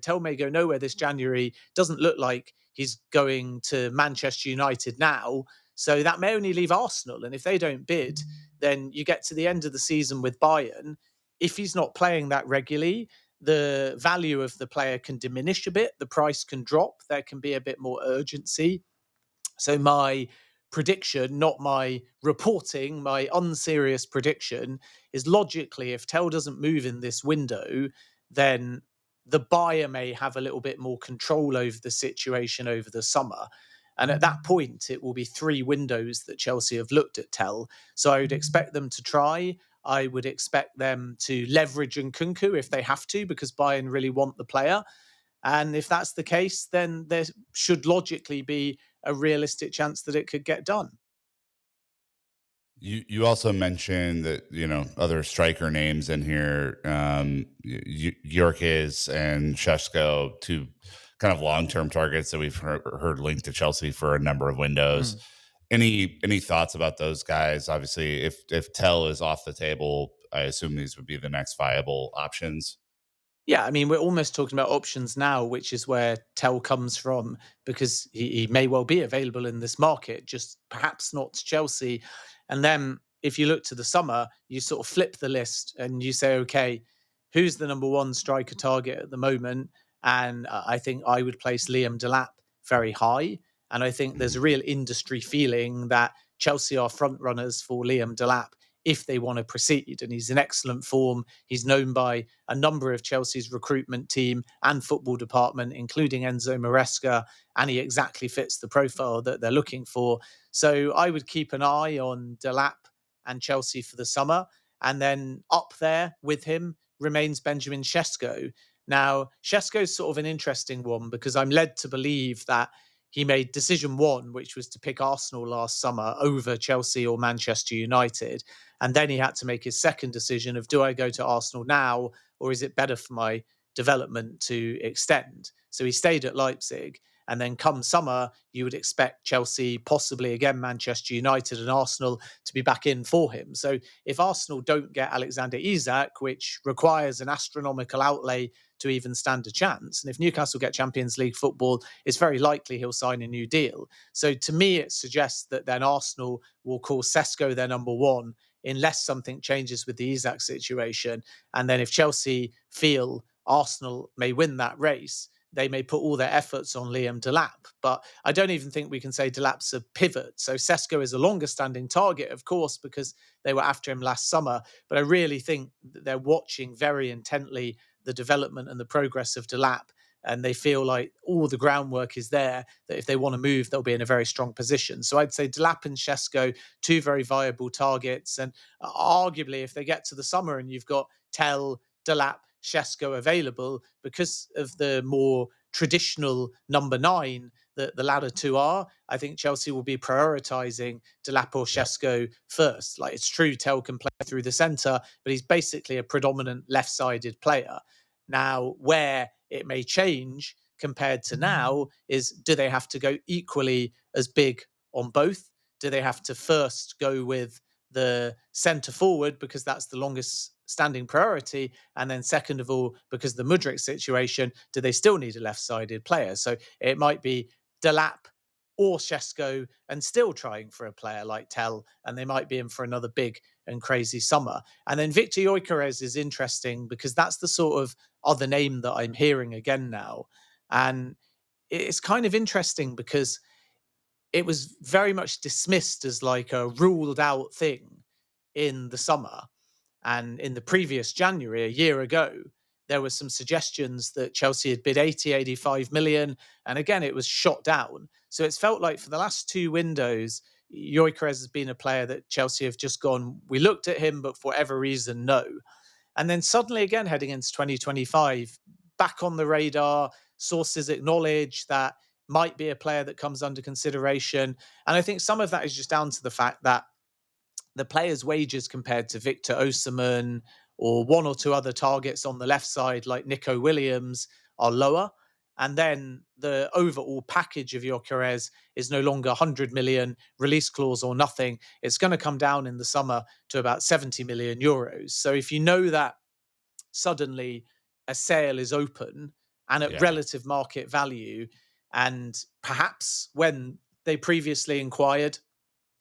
Tell may go nowhere this January. Doesn't look like he's going to Manchester United now. So that may only leave Arsenal. And if they don't bid, then you get to the end of the season with Bayern. If he's not playing that regularly, the value of the player can diminish a bit. The price can drop. There can be a bit more urgency. So my prediction, not my reporting, my unserious prediction is logically, if Tell doesn't move in this window, then the buyer may have a little bit more control over the situation over the summer. And at that point, it will be 3 windows that Chelsea have looked at Tell. So I would expect them to try. I would expect them to leverage Nkunku if they have to, because Bayern really want the player. And if that's the case, then there should logically be a realistic chance that it could get done. You also mentioned that other striker names in here, Gyökeres and Šeško, two kind of long-term targets that we've heard linked to Chelsea for a number of windows. Any thoughts about those guys? Obviously, if Tell is off the table, I assume these would be the next viable options. Yeah, I mean, we're almost talking about options now, which is where Tell comes from, because he may well be available in this market, just perhaps not to Chelsea. And then if you look to the summer, you sort of flip the list and you say, okay, who's the number 1 striker target at the moment? And I think I would place Liam Delap very high. And I think there's a real industry feeling that Chelsea are front runners for Liam Delap if they want to proceed. And he's in excellent form. He's known by a number of Chelsea's recruitment team and football department, including Enzo Maresca, and he exactly fits the profile that they're looking for. So I would keep an eye on Delap and Chelsea for the summer. And then up there with him remains Benjamin Šeško. Now, Šeško's sort of an interesting one because I'm led to believe that he made decision one, which was to pick Arsenal last summer over Chelsea or Manchester United. And then he had to make his second decision of, do I go to Arsenal now, or is it better for my development to extend? So he stayed at Leipzig. And then come summer, you would expect Chelsea, possibly again Manchester United and Arsenal to be back in for him. So if Arsenal don't get Alexander Isak, which requires an astronomical outlay to even stand a chance, and if Newcastle get Champions League football, it's very likely he'll sign a new deal. So to me, it suggests that then Arsenal will call Sesko their number one unless something changes with the Isak situation. And then if Chelsea feel Arsenal may win that race, they may put all their efforts on Liam Delap. But I don't even think we can say Delap's a pivot. So Sesko is a longer standing target, of course, because they were after him last summer. But I really think that they're watching very intently the development and the progress of Delap. And they feel like all the groundwork is there, that if they want to move, they'll be in a very strong position. So I'd say Delap and Šeško, two very viable targets. And arguably, if they get to the summer and you've got Tel, Delap, Šeško available, because of the more traditional number 9 that the latter two are, I think Chelsea will be prioritising Delap or Šeško first. Like, it's true, Tel can play through the centre, but he's basically a predominant left-sided player. Now, where it may change compared to now is, do they have to go equally as big on both? Do they have to first go with the centre forward because that's the longest standing priority? And then second of all, because the Mudryk situation, do they still need a left-sided player? So it might be Delap or Šeško and still trying for a player like Tel, and they might be in for another big and crazy summer. And then Victor Gyökeres is interesting because that's the sort of other name that I'm hearing again now. And it's kind of interesting because it was very much dismissed as like a ruled out thing in the summer. And in the previous January, a year ago, there were some suggestions that Chelsea had bid 80, 85 million. And again, it was shot down. So it's felt like for the last two windows, Gyökeres has been a player that Chelsea have just gone, we looked at him, but for whatever reason, no. And then suddenly again, heading into 2025, back on the radar, sources acknowledge that might be a player that comes under consideration. And I think some of that is just down to the fact that the players' wages compared to Victor Osimhen or one or two other targets on the left side, like Nico Williams, are lower. And then the overall package of Gyökeres is no longer 100 million, release clause or nothing. It's going to come down in the summer to about 70 million euros. So if you know that suddenly a sale is open and at relative market value, and perhaps when they previously inquired,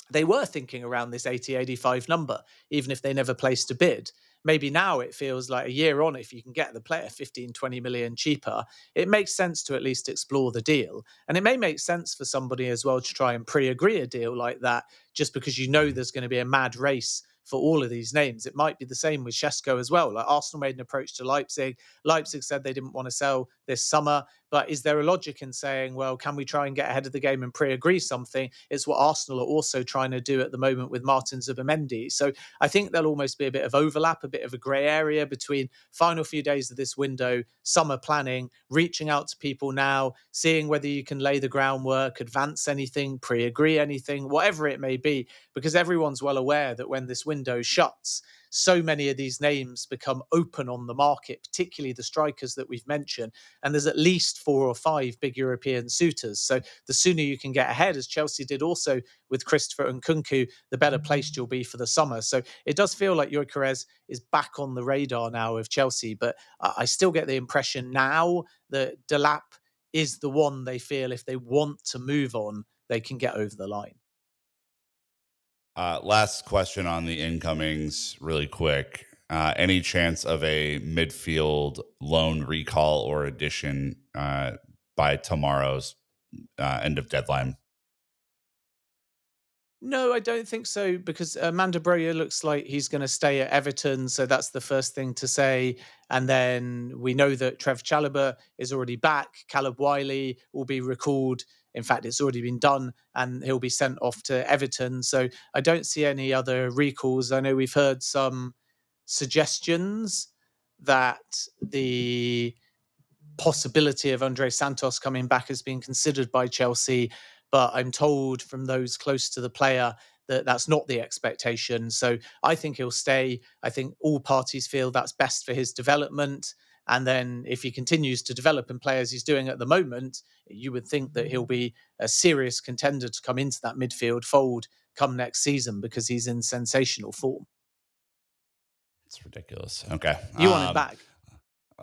they were thinking around this 80, 85 number, even if they never placed a bid. Maybe now it feels like a year on, if you can get the player 15, 20 million cheaper, it makes sense to at least explore the deal. And it may make sense for somebody as well to try and pre-agree a deal like that, just because you know there's going to be a mad race for all of these names. It might be the same with Šeško as well. Like, Arsenal made an approach to Leipzig. Leipzig said they didn't want to sell this summer. But is there a logic in saying, well, can we try and get ahead of the game and pre-agree something? It's what Arsenal are also trying to do at the moment with Martin Zubimendi. So I think there'll almost be a bit of overlap, a bit of a grey area between final few days of this window, summer planning, reaching out to people now, seeing whether you can lay the groundwork, advance anything, pre-agree anything, whatever it may be, because everyone's well aware that when this window shuts, so many of these names become open on the market, particularly the strikers that we've mentioned. And there's at least 4 or 5 big European suitors. So the sooner you can get ahead, as Chelsea did also with Christopher Nkunku, the better placed you'll be for the summer. So it does feel like Gyökeres is back on the radar now of Chelsea. But I still get the impression now that Delap is the one they feel if they want to move on, they can get over the line. Last question on the incomings, really quick. Any chance of a midfield loan recall or addition by tomorrow's end of deadline? No, I don't think so, because Amanda Broya looks like he's going to stay at Everton. So that's the first thing to say. And then we know that Trev Chalobah is already back. Caleb Wiley will be recalled. In fact, it's already been done and he'll be sent off to Everton. So I don't see any other recalls. I know we've heard some suggestions that the possibility of Andre Santos coming back has been considered by Chelsea, but I'm told from those close to the player that that's not the expectation. So I think he'll stay. I think all parties feel that's best for his development. And then if he continues to develop and play as he's doing at the moment, you would think that he'll be a serious contender to come into that midfield fold come next season because he's in sensational form. It's ridiculous. Okay. You want him back?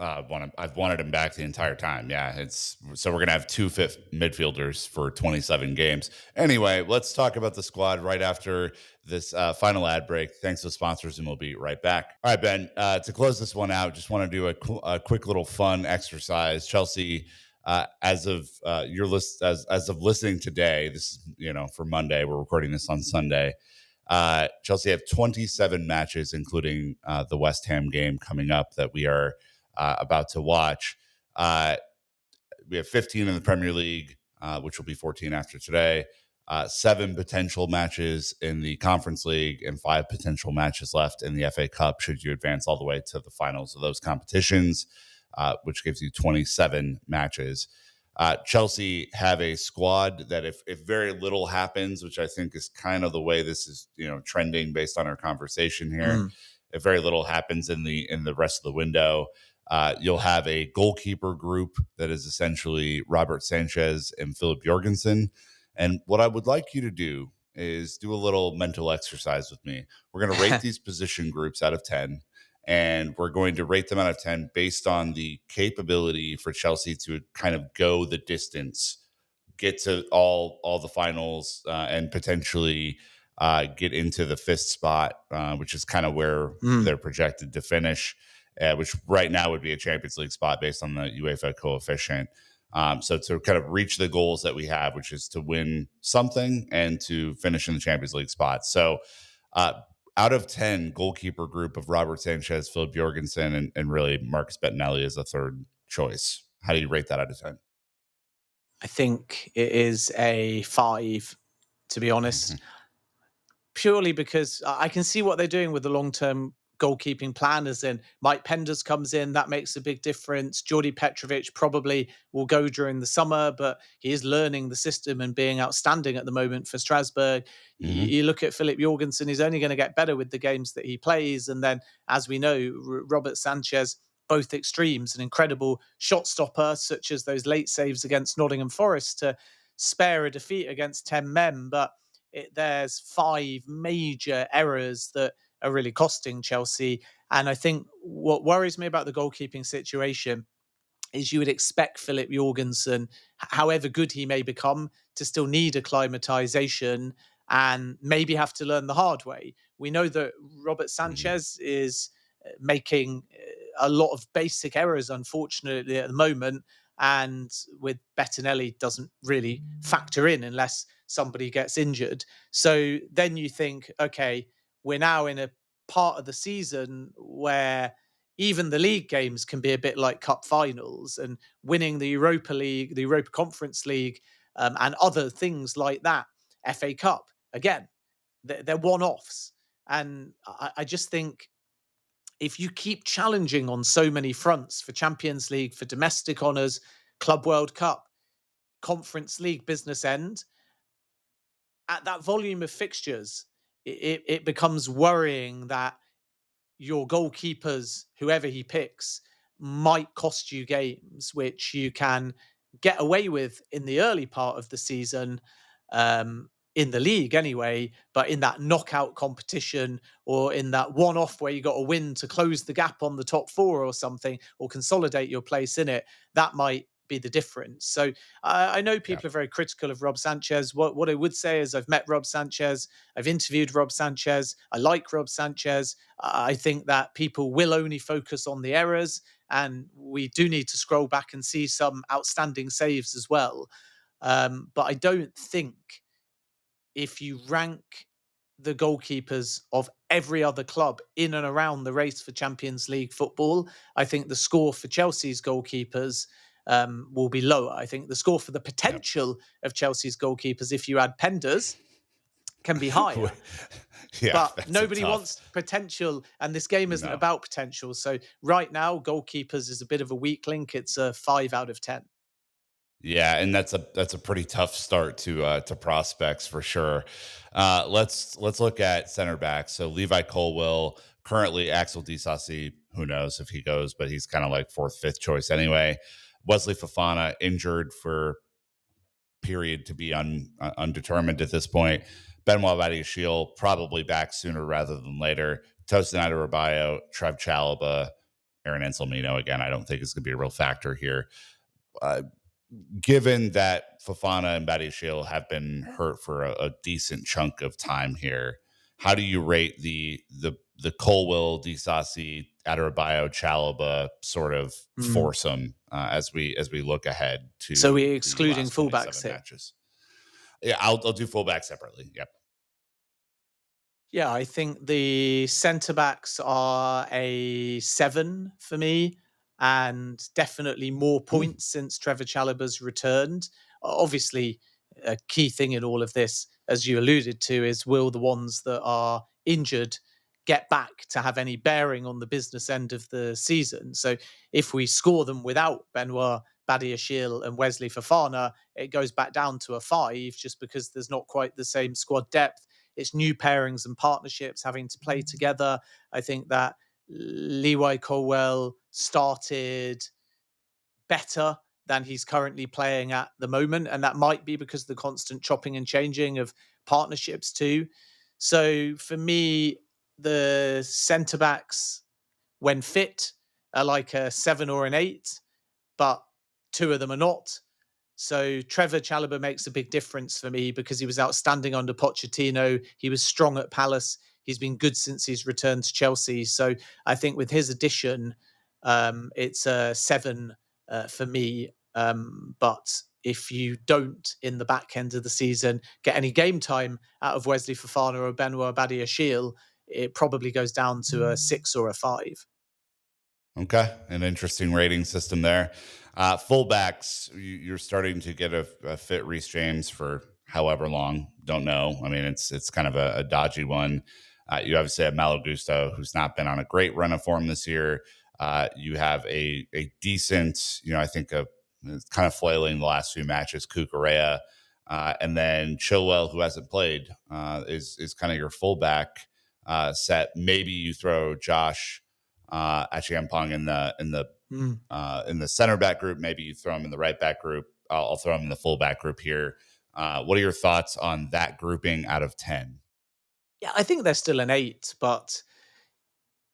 I've wanted him back the entire time. Yeah, so we're gonna have 2 fifth midfielders for 27 games. Anyway, let's talk about the squad right after this final ad break. Thanks to the sponsors, and we'll be right back. All right, Ben. To close this one out, just want to do a quick little fun exercise. Chelsea, as of your list, as of listening today, this is for Monday. We're recording this on Sunday. Chelsea have 27 matches, including the West Ham game coming up that we are about to watch. We have 15 in the Premier League, which will be 14 after today. 7 potential matches in the Conference League and 5 potential matches left in the FA Cup should you advance all the way to the finals of those competitions, which gives you 27 matches. Chelsea have a squad that if very little happens, which I think is kind of the way this is trending based on our conversation here, if very little happens in the rest of the window, you'll have a goalkeeper group that is essentially Robert Sanchez and Philip Jorgensen. And what I would like you to do is do a little mental exercise with me. We're going to rate these position groups out of 10, and we're going to rate them out of 10 based on the capability for Chelsea to kind of go the distance, get to all the finals, and potentially get into the 5th spot, which is kind of where they're projected to finish. Which right now would be a Champions League spot based on the UEFA coefficient. So to kind of reach the goals that we have, which is to win something and to finish in the Champions League spot. So out of 10, goalkeeper group of Robert Sanchez, Philip Jorgensen, and really Marcus Bettinelli is a third choice. How do you rate that out of 10? I think it is a 5, to be honest. Purely because I can see what they're doing with the long-term goalkeeping plan, as in Mike Penders comes in, that makes a big difference. Jordi Petrovic probably will go during the summer, but he is learning the system and being outstanding at the moment for Strasbourg. You look at Philip Jorgensen, he's only going to get better with the games that he plays. And then, as we know, Robert Sanchez, both extremes, an incredible shot stopper, such as those late saves against Nottingham Forest to spare a defeat against 10 men. But there's 5 major errors that are really costing Chelsea. And I think what worries me about the goalkeeping situation is you would expect Philip Jorgensen, however good he may become, to still need acclimatization and maybe have to learn the hard way. We know that Robert Sanchez is making a lot of basic errors, unfortunately, at the moment. And with Bettinelli doesn't really factor in unless somebody gets injured. So then you think, okay, we're now in a part of the season where even the league games can be a bit like cup finals, and winning the Europa League, the Europa Conference League, and other things like that, FA Cup, again, they're one-offs. And I just think if you keep challenging on so many fronts for Champions League, for domestic honours, Club World Cup, Conference League business end, at that volume of fixtures, it becomes worrying that your goalkeepers, whoever he picks, might cost you games, which you can get away with in the early part of the season, in the league anyway, but in that knockout competition or in that one-off where you got a win to close the gap on the top 4 or something, or consolidate your place in it, that might be the difference. So I know people are very critical of Rob Sanchez. What I would say is I've met Rob Sanchez. I've interviewed Rob Sanchez. I like Rob Sanchez. I think that people will only focus on the errors, and we do need to scroll back and see some outstanding saves as well. But I don't think if you rank the goalkeepers of every other club in and around the race for Champions League football, I think the score for Chelsea's goalkeepers will be lower. I think the score for the potential of Chelsea's goalkeepers, if you add Penders, can be higher. Yeah, But that's a nobody tough. wants potential, and this game isn't No. about potential. So right now, goalkeepers is a bit of a weak link. It's a 5 out of 10. Yeah, and that's a pretty tough start to prospects for sure. Let's look at center backs. So Levi Colwill, currently Axel Disasi, who knows if he goes, but he's kind of like fourth, fifth choice anyway. Wesley Fofana injured for period to be undetermined at this point. Benoit Badiashile probably back sooner rather than later. Tosin Adarabioyo, Trev Chalobah, Aaron Anselmino again. I don't think it's going to be a real factor here. Uh, Given that Fofana and Badiashile have been hurt for a decent chunk of time here, how do you rate the Colwill, Disasi, Adarabioyo, Chalobah sort of Mm. foursome as we look ahead So to we're the excluding last fullbacks 27 here. matches? Yeah, I'll do fullback separately. Yep. Yeah, I think the centre backs are a 7 for me, and definitely more Hmm. points since Trevor Chalobah's returned. Obviously, a key thing in all of this, as you alluded to, is will the ones that are injured get back to have any bearing on the business end of the season? So if we score them without Benoit Badiashile and Wesley Fofana, it goes back down to a 5 just because there's not quite the same squad depth. It's new pairings and partnerships having to play together. I think that Levi Colwell started better than he's currently playing at the moment. And that might be because of the constant chopping and changing of partnerships too. So for me, the centre backs, when fit, are like a 7 or an 8, but two of them are not. So Trevor Chalobah makes a big difference for me because he was outstanding under Pochettino. He was strong at Palace. He's been good since he's returned to Chelsea. So I think with his addition, it's a 7 for me. But if you don't, in the back end of the season, get any game time out of Wesley Fofana or Benoit Badiashile, it probably goes down to a 6 or a 5. Okay, an interesting rating system there. Fullbacks, you're starting to get a fit Reece James for however long. Don't know. I mean, it's kind of a dodgy one. You obviously have Malo Gusto, who's not been on a great run of form this year. You have a decent, I think it's kind of flailing the last few matches, Cucurella. And then Chilwell, who hasn't played, is kind of your fullback set. Maybe you throw Josh Achiampong Mm. in the center back group. Maybe you throw him in the right back group. I'll throw him in the full back group here. What are your thoughts on that grouping out of 10? Yeah, I think they're still an 8, but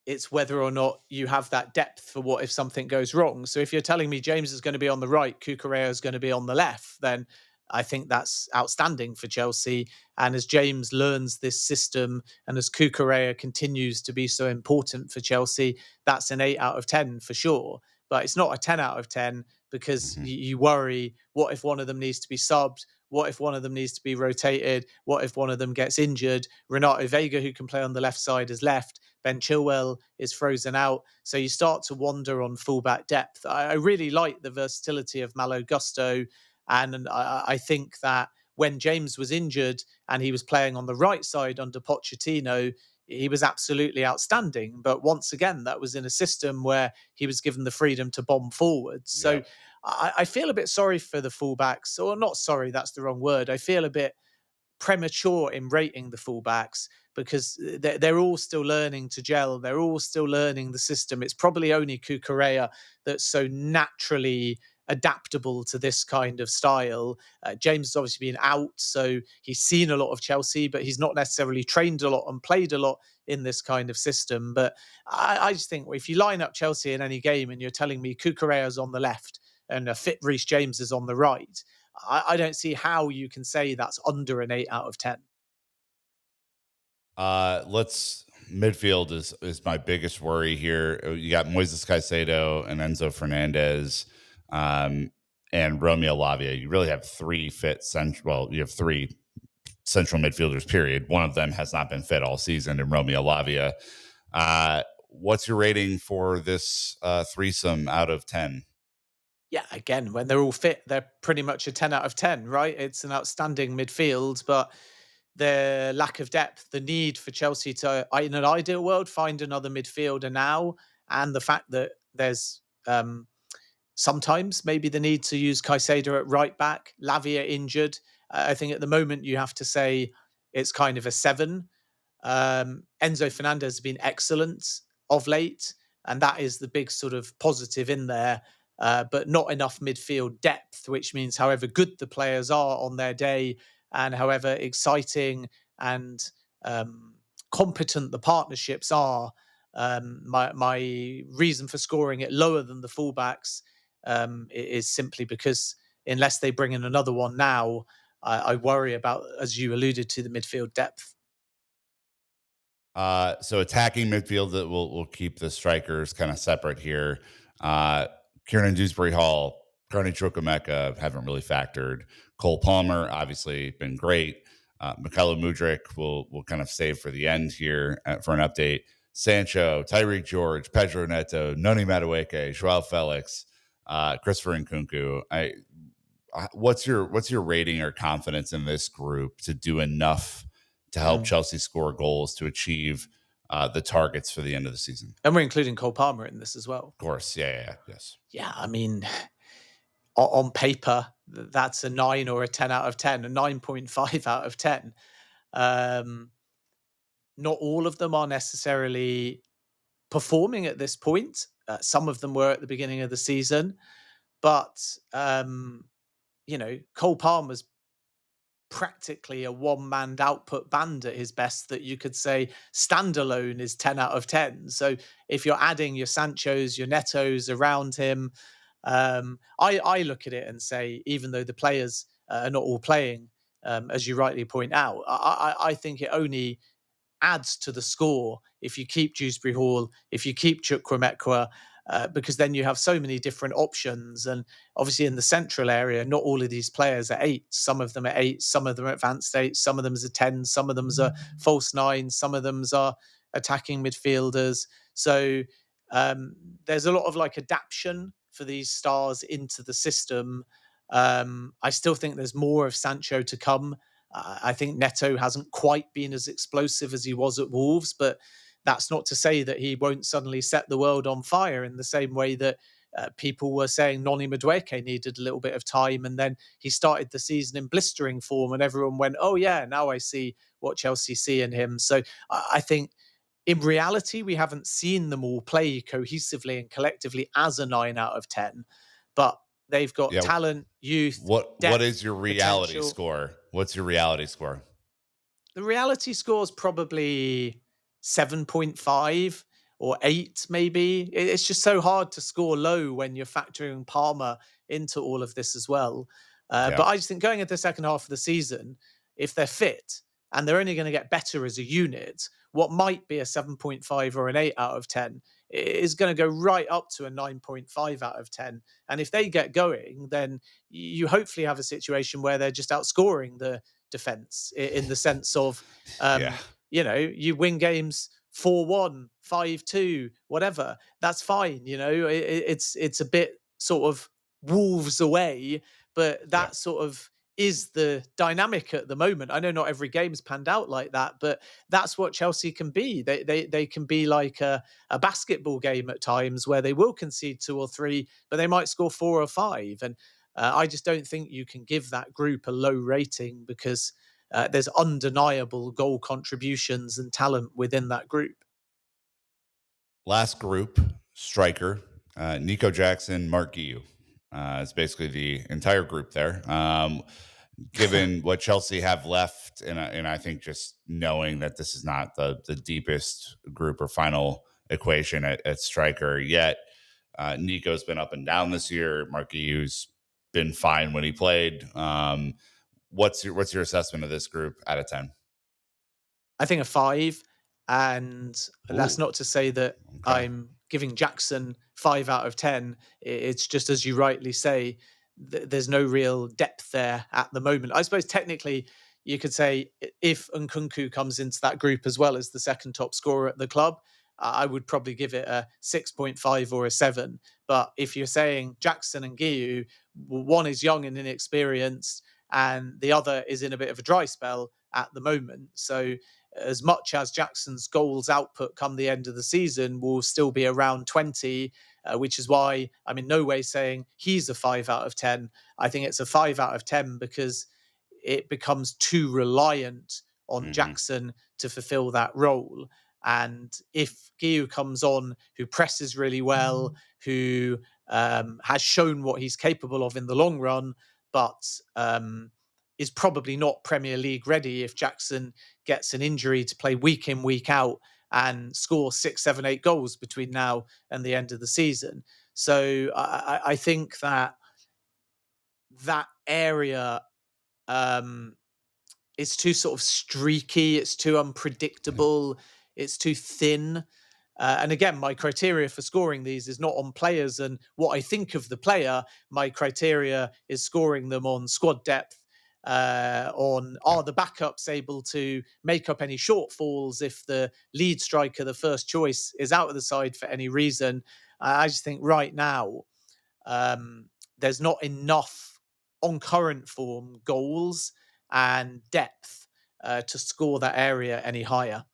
it's whether or not you have that depth for what if something goes wrong. So if you're telling me James is going to be on the right, Cucurella is going to be on the left, then I think that's outstanding for Chelsea. And as James learns this system and as Cucurella continues to be so important for Chelsea, that's an 8 out of 10 for sure. But it's not a 10 out of 10 because Mhm. you worry, what if one of them needs to be subbed? What if one of them needs to be rotated? What if one of them gets injured? Renato Vega, who can play on the left side, is left. Ben Chilwell is frozen out. So you start to wonder on fullback depth. I really like the versatility of Malo Gusto. And I think that when James was injured and he was playing on the right side under Pochettino, he was absolutely outstanding. But once again, that was in a system where he was given the freedom to bomb forwards. So Yep. I feel a bit sorry for the fullbacks, or not sorry, that's the wrong word. I feel a bit premature in rating the fullbacks because they're all still learning to gel. They're all still learning the system. It's probably only Cucurella that's so naturally adaptable to this kind of style. James has obviously been out, so he's seen a lot of Chelsea, but he's not necessarily trained a lot and played a lot in this kind of system. But I just think if you line up Chelsea in any game and you're telling me Cucurella's on the left and a fit Reece James is on the right, I don't see how you can say that's under an 8 out of 10. Let's midfield is my biggest worry here. You got Moises Caicedo and Enzo Fernandez, and Romeo Lavia. You really have three fit central. Well, you have three central midfielders. Period. One of them has not been fit all season, and Romeo Lavia. What's your rating for this threesome out of 10? Yeah, again, when they're all fit, they're pretty much a 10 out of 10, right? It's an outstanding midfield, but the lack of depth, the need for Chelsea to, in an ideal world, find another midfielder now, and the fact that there's sometimes maybe the need to use Caicedo at right back, Lavia injured. I think at the moment you have to say it's kind of a 7. Enzo Fernandez has been excellent of late, and that is the big sort of positive in there. But not enough midfield depth, which means however good the players are on their day and however exciting and competent the partnerships are, my reason for scoring it lower than the fullbacks is simply because unless they bring in another one now, I worry about, as you alluded to, the midfield depth. So attacking midfield, that will keep the strikers kind of separate here. Kieran Dewsbury-Hall, Garnacho, Chukwuemeka haven't really factored. Cole Palmer obviously been great. Mykhailo Mudryk will kind of save for the end here for an update. Sancho, Tyreek George, Pedro Neto, Noni Madueke, Joao Felix, Christopher Nkunku. What's your rating or confidence in this group to do enough to help Chelsea score goals to achieve the targets for the end of the season? And we're including Cole Palmer in this as well. Of course. Yeah. Yes. Yeah, I mean, on paper, that's a 9 or a 10 out of 10, a 9.5 out of 10. Not all of them are necessarily performing at this point. Some of them were at the beginning of the season. But, Cole Palmer's practically a one-man output band at his best that you could say standalone is 10 out of 10. So if you're adding your Sanchos, your Netos around him, I look at it and say, even though the players are not all playing, as you rightly point out, I think it only adds to the score if you keep Dewsbury-Hall, if you keep Chukwuemeka, because then you have so many different options. And obviously in the central area, not all of these players are 8. Some of them are 8, some of them are advanced 8, some of them are 10, some of them are false 9, some of them are attacking midfielders. So there's a lot of adaptation for these stars into the system. I still think there's more of Sancho to come. I think Neto hasn't quite been as explosive as he was at Wolves, but that's not to say that he won't suddenly set the world on fire in the same way that people were saying Noni Madueke needed a little bit of time. And then he started the season in blistering form and everyone went, oh yeah, now I see what Chelsea see in him. So I think in reality, we haven't seen them all play cohesively and collectively as a 9 out of 10, but they've got talent, youth. What is your reality potential. score? What's your reality score? The reality score is probably 7.5 or 8, maybe. It's just so hard to score low when you're factoring Palmer into all of this as well. But I just think going into the second half of the season, if they're fit and they're only going to get better as a unit, what might be a 7.5 or an 8 out of 10 is going to go right up to a 9.5 out of 10. And if they get going, then you hopefully have a situation where they're just outscoring the defense in the sense of, you win games 4-1, 5-2, whatever. That's fine. It's a bit sort of Wolves away, but that sort of is the dynamic at the moment. I know not every game's panned out like that, but that's what Chelsea can be. They can be like a basketball game at times where they will concede 2 or 3, but they might score 4 or 5. And I just don't think you can give that group a low rating because there's undeniable goal contributions and talent within that group. Last group, striker, Nico Jackson, Mark Guiu. It's basically the entire group there. Given what Chelsea have left, and I think just knowing that this is not the deepest group or final equation at striker yet, Nico's been up and down this year. Mark Guiu's been fine when he played. What's your assessment of this group out of 10? I think a 5. And that's not to say that I'm giving Jackson 5 out of 10. It's just, as you rightly say, there's no real depth there at the moment. I suppose technically you could say if Nkunku comes into that group as well as the second top scorer at the club, I would probably give it a 6.5 or a 7. But if you're saying Jackson and Guiu, one is young and inexperienced, and the other is in a bit of a dry spell at the moment. So as much as Jackson's goals output come the end of the season will still be around 20, which is why I'm in no way saying he's a 5 out of 10. I think it's a 5 out of 10 because it becomes too reliant on Jackson to fulfill that role. And if Gio comes on, who presses really well, who has shown what he's capable of in the long run, but is probably not Premier League ready if Jackson gets an injury to play week in, week out and score 6, 7, 8 goals between now and the end of the season. So I think that area is too sort of streaky, it's too unpredictable, it's too thin. And again, my criteria for scoring these is not on players and what I think of the player. My criteria is scoring them on squad depth, on are the backups able to make up any shortfalls if the lead striker, the first choice, is out of the side for any reason. I just think right now there's not enough on current form goals and depth to score that area any higher.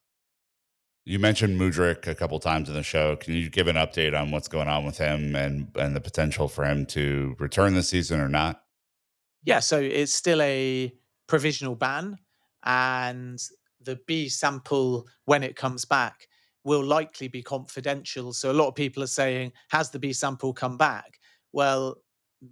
You mentioned Mudryk a couple times in the show. Can you give an update on what's going on with him and the potential for him to return this season or not? Yeah, so it's still a provisional ban, and the B sample, when it comes back, will likely be confidential. So a lot of people are saying, has the B sample come back? Well,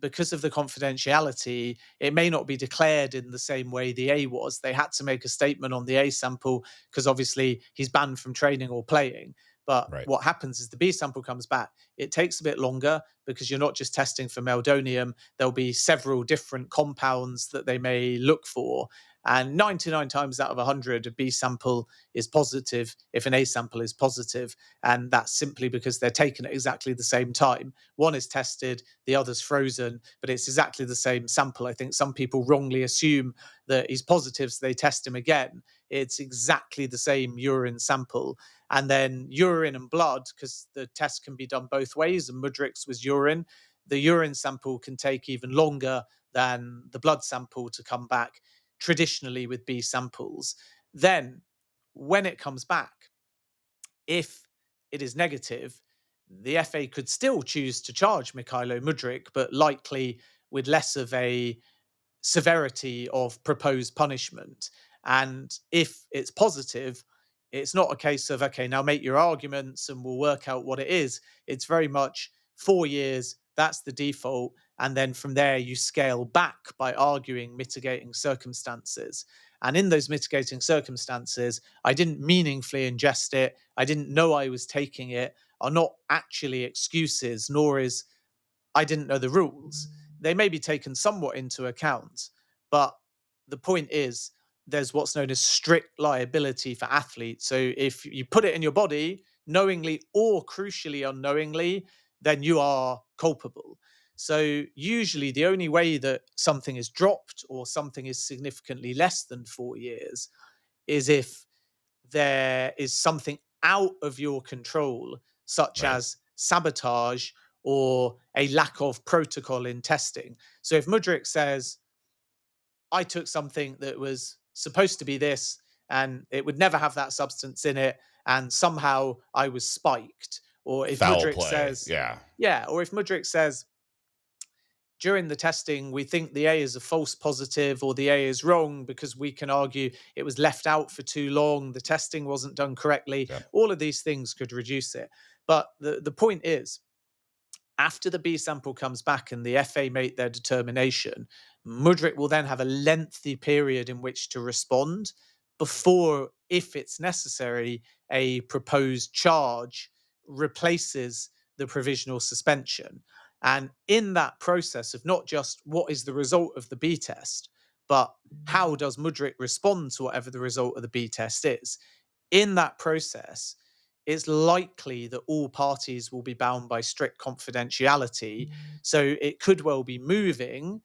because of the confidentiality, it may not be declared in the same way the A was. They had to make a statement on the A sample because obviously he's banned from training or playing. But Right. what happens is the B sample comes back. It takes a bit longer because you're not just testing for meldonium. There'll be several different compounds that they may look for. And 99 times out of 100, a B sample is positive if an A sample is positive. And that's simply because they're taken at exactly the same time. One is tested, the other's frozen, but it's exactly the same sample. I think some people wrongly assume that he's positive, so they test him again. It's exactly the same urine sample. And then urine and blood, because the test can be done both ways, and Mudryk's was urine. The urine sample can take even longer than the blood sample to come back, traditionally with B samples. Then, when it comes back, if it is negative, the FA could still choose to charge Mykhailo Mudryk, but likely with less of a severity of proposed punishment. And if it's positive, it's not a case of, okay, now make your arguments and we'll work out what it is. It's very much 4 years, that's the default. And then from there, you scale back by arguing mitigating circumstances. And in those mitigating circumstances, I didn't meaningfully ingest it. I didn't know I was taking it, are not actually excuses, nor is I didn't know the rules. They may be taken somewhat into account, but the point is there's what's known as strict liability for athletes. So if you put it in your body knowingly or crucially unknowingly, then you are culpable. So usually the only way that something is dropped or something is significantly less than 4 years is if there is something out of your control, such Right. as sabotage or a lack of protocol in testing. So if Mudryk says, I took something that was supposed to be this and it would never have that substance in it, and somehow I was spiked, or if Foul Mudryk play. says, Yeah. yeah, or if Mudryk says, during the testing, we think the A is a false positive or the A is wrong because we can argue it was left out for too long, the testing wasn't done correctly. Yep. All of these things could reduce it. But the point is, after the B sample comes back and the FA make their determination, Mudryk will then have a lengthy period in which to respond before, if it's necessary, a proposed charge replaces the provisional suspension. And in that process of not just what is the result of the B test, but how does Mudryk respond to whatever the result of the B test is, in that process, it's likely that all parties will be bound by strict confidentiality. So it could well be moving,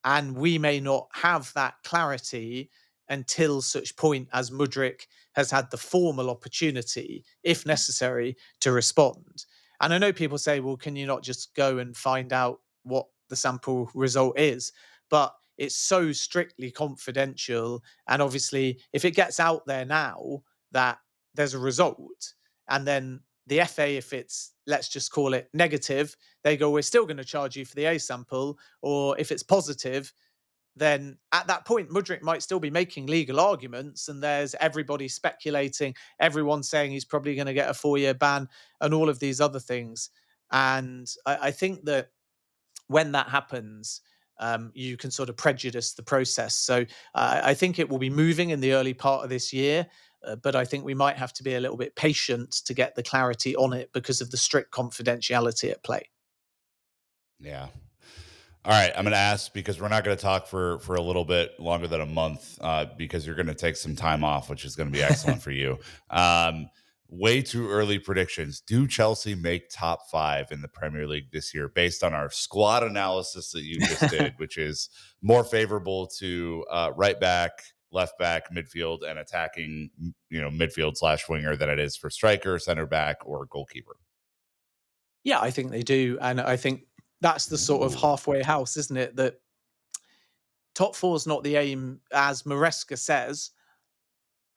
and we may not have that clarity until such point as Mudryk has had the formal opportunity, if necessary, to respond. And I know people say, well, can you not just go and find out what the sample result is? But it's so strictly confidential. And obviously, if it gets out there now that there's a result, and then the FA, if it's, let's just call it negative, they go, we're still going to charge you for the A sample. Or if it's positive, then at that point, Mudryk might still be making legal arguments, and there's everybody speculating, everyone saying he's probably going to get a 4-year ban and all of these other things. And I think that when that happens, you can sort of prejudice the process. So I think it will be moving in the early part of this year, but I think we might have to be a little bit patient to get the clarity on it because of the strict confidentiality at play. Yeah. All right, I'm going to ask because we're not going to talk for a little bit longer than a month because you're going to take some time off, which is going to be excellent for you. Way too early predictions. Do Chelsea make top 5 in the Premier League this year based on our squad analysis that you just did, which is more favorable to right back, left back, midfield, and attacking, midfield / winger than it is for striker, center back, or goalkeeper? Yeah, I think they do. And I think that's the sort of Ooh. halfway house, isn't it? That top 4 is not the aim, as Maresca says,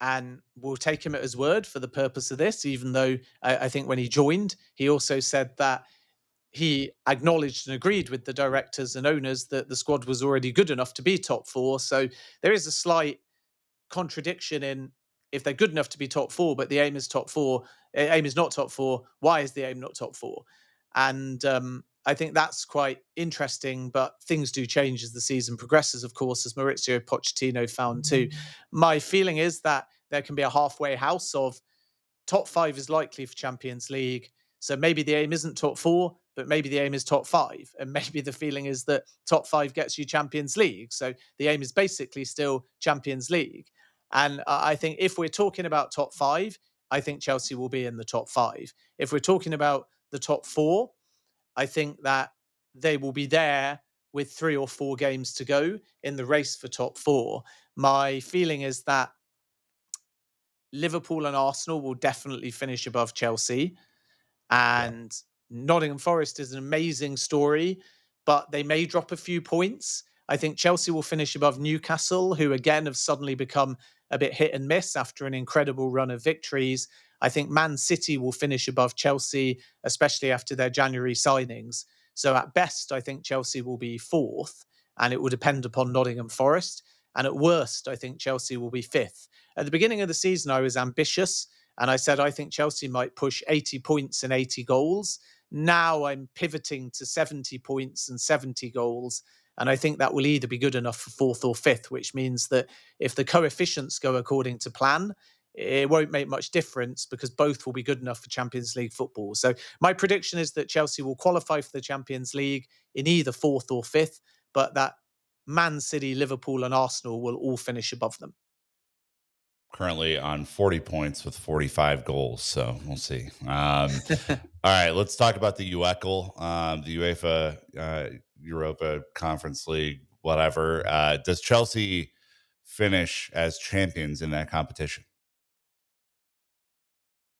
and we'll take him at his word for the purpose of this, even though I think when he joined, he also said that he acknowledged and agreed with the directors and owners that the squad was already good enough to be top 4. So there is a slight contradiction in, if they're good enough to be top 4, but the aim is top 4, aim is not top 4, why is the aim not top 4? And I think that's quite interesting, but things do change as the season progresses, of course, as Maurizio Pochettino found too. My feeling is that there can be a halfway house of top 5 is likely for Champions League. So maybe the aim isn't top 4, but maybe the aim is top 5. And maybe the feeling is that top 5 gets you Champions League. So the aim is basically still Champions League. And I think if we're talking about top 5, I think Chelsea will be in the top 5. If we're talking about the top 4, I think that they will be there with 3 or 4 games to go in the race for top 4. My feeling is that Liverpool and Arsenal will definitely finish above Chelsea. Yeah. And Nottingham Forest is an amazing story, but they may drop a few points. I think Chelsea will finish above Newcastle, who again have suddenly become a bit hit and miss after an incredible run of victories. I think Man City will finish above Chelsea, especially after their January signings. So at best, I think Chelsea will be 4th, and it will depend upon Nottingham Forest. And at worst, I think Chelsea will be 5th. At the beginning of the season, I was ambitious. And I said, I think Chelsea might push 80 points and 80 goals. Now I'm pivoting to 70 points and 70 goals. And I think that will either be good enough for 4th or 5th, which means that if the coefficients go according to plan, it won't make much difference because both will be good enough for Champions League football. So my prediction is that Chelsea will qualify for the Champions League in either 4th or 5th, but that Man City, Liverpool, and Arsenal will all finish above them. Currently on 40 points with 45 goals. So we'll see. All right, let's talk about the UECL, the UEFA Europa Conference League, whatever. Does Chelsea finish as champions in that competition?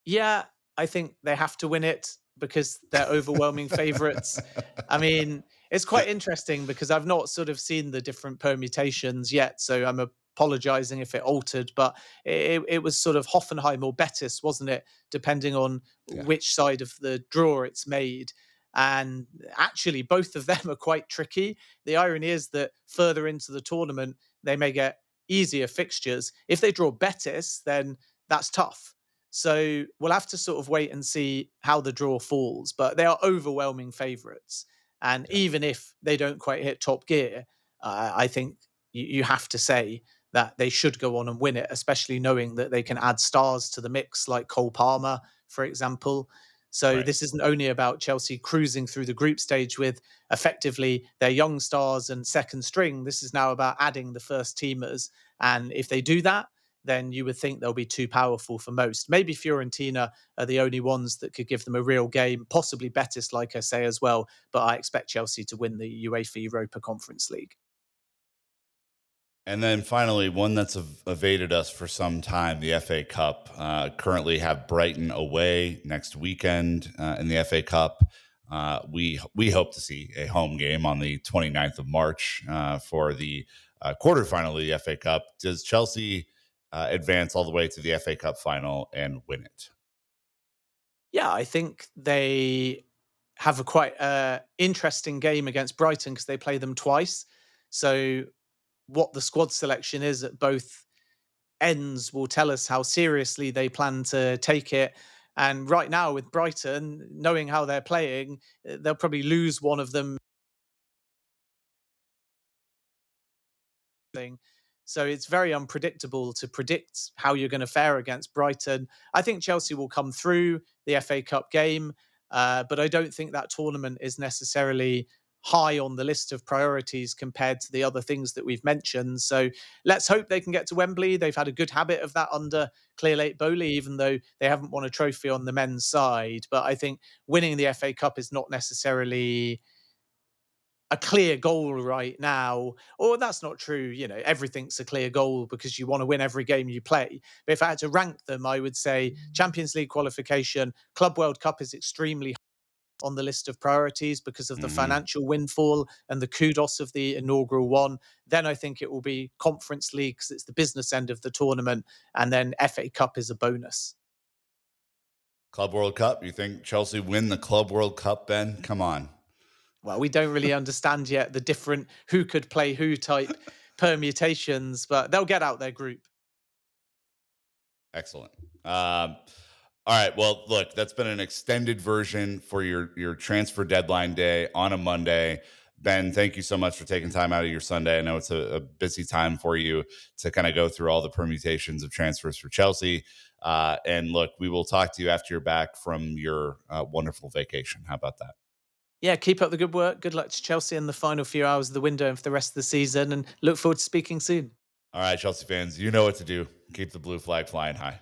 Yeah, I think they have to win it because they're overwhelming favourites. I mean, it's quite interesting because I've not sort of seen the different permutations yet, so I'm apologising if it altered, but it was sort of Hoffenheim or Betis, wasn't it? Depending on which side of the draw it's made. And actually, both of them are quite tricky. The irony is that further into the tournament, they may get easier fixtures. If they draw Betis, then that's tough. So we'll have to sort of wait and see how the draw falls, but they are overwhelming favourites. And even if they don't quite hit top gear, I think you have to say that they should go on and win it, especially knowing that they can add stars to the mix like Cole Palmer, for example. So this isn't only about Chelsea cruising through the group stage with effectively their young stars and second string. This is now about adding the first teamers. And if they do that, then you would think they'll be too powerful for most. Maybe Fiorentina are the only ones that could give them a real game, possibly Betis, like I say, as well. But I expect Chelsea to win the UEFA Europa Conference League. And then finally, one that's evaded us for some time, the FA Cup. Currently have Brighton away next weekend in the FA Cup. we hope to see a home game on the 29th of March for the quarterfinal of the FA Cup. Does Chelsea advance all the way to the FA Cup final and win it? Yeah, I think they have a quite interesting game against Brighton because they play them twice. So what the squad selection is at both ends will tell us how seriously they plan to take it. And right now with Brighton, knowing how they're playing, they'll probably lose one of them. So it's very unpredictable to predict how you're going to fare against Brighton. I think Chelsea will come through the FA Cup game, but I don't think that tournament is necessarily high on the list of priorities compared to the other things that we've mentioned. So let's hope they can get to Wembley. They've had a good habit of that under Clearlake Bowley, even though they haven't won a trophy on the men's side. But I think winning the FA Cup is not necessarily a clear goal right now. Or that's not true. You know, everything's a clear goal because you want to win every game you play. But if I had to rank them, I would say Champions League qualification, Club World Cup is extremely on the list of priorities because of the Mm-hmm. financial windfall and the kudos of the inaugural one. Then I think it will be Conference League because it's the business end of the tournament. And then FA Cup is a bonus. Club World Cup. You think Chelsea win the Club World Cup, Ben? Come on. Well, we don't really understand yet the different who could play who type permutations, but they'll get out their group. Excellent. All right. Well, look, that's been an extended version for your transfer deadline day on a Monday. Ben, thank you so much for taking time out of your Sunday. I know it's a busy time for you to kind of go through all the permutations of transfers for Chelsea. And look, we will talk to you after you're back from your wonderful vacation. How about that? Yeah, keep up the good work. Good luck to Chelsea in the final few hours of the window and for the rest of the season. And look forward to speaking soon. All right, Chelsea fans, you know what to do. Keep the blue flag flying high.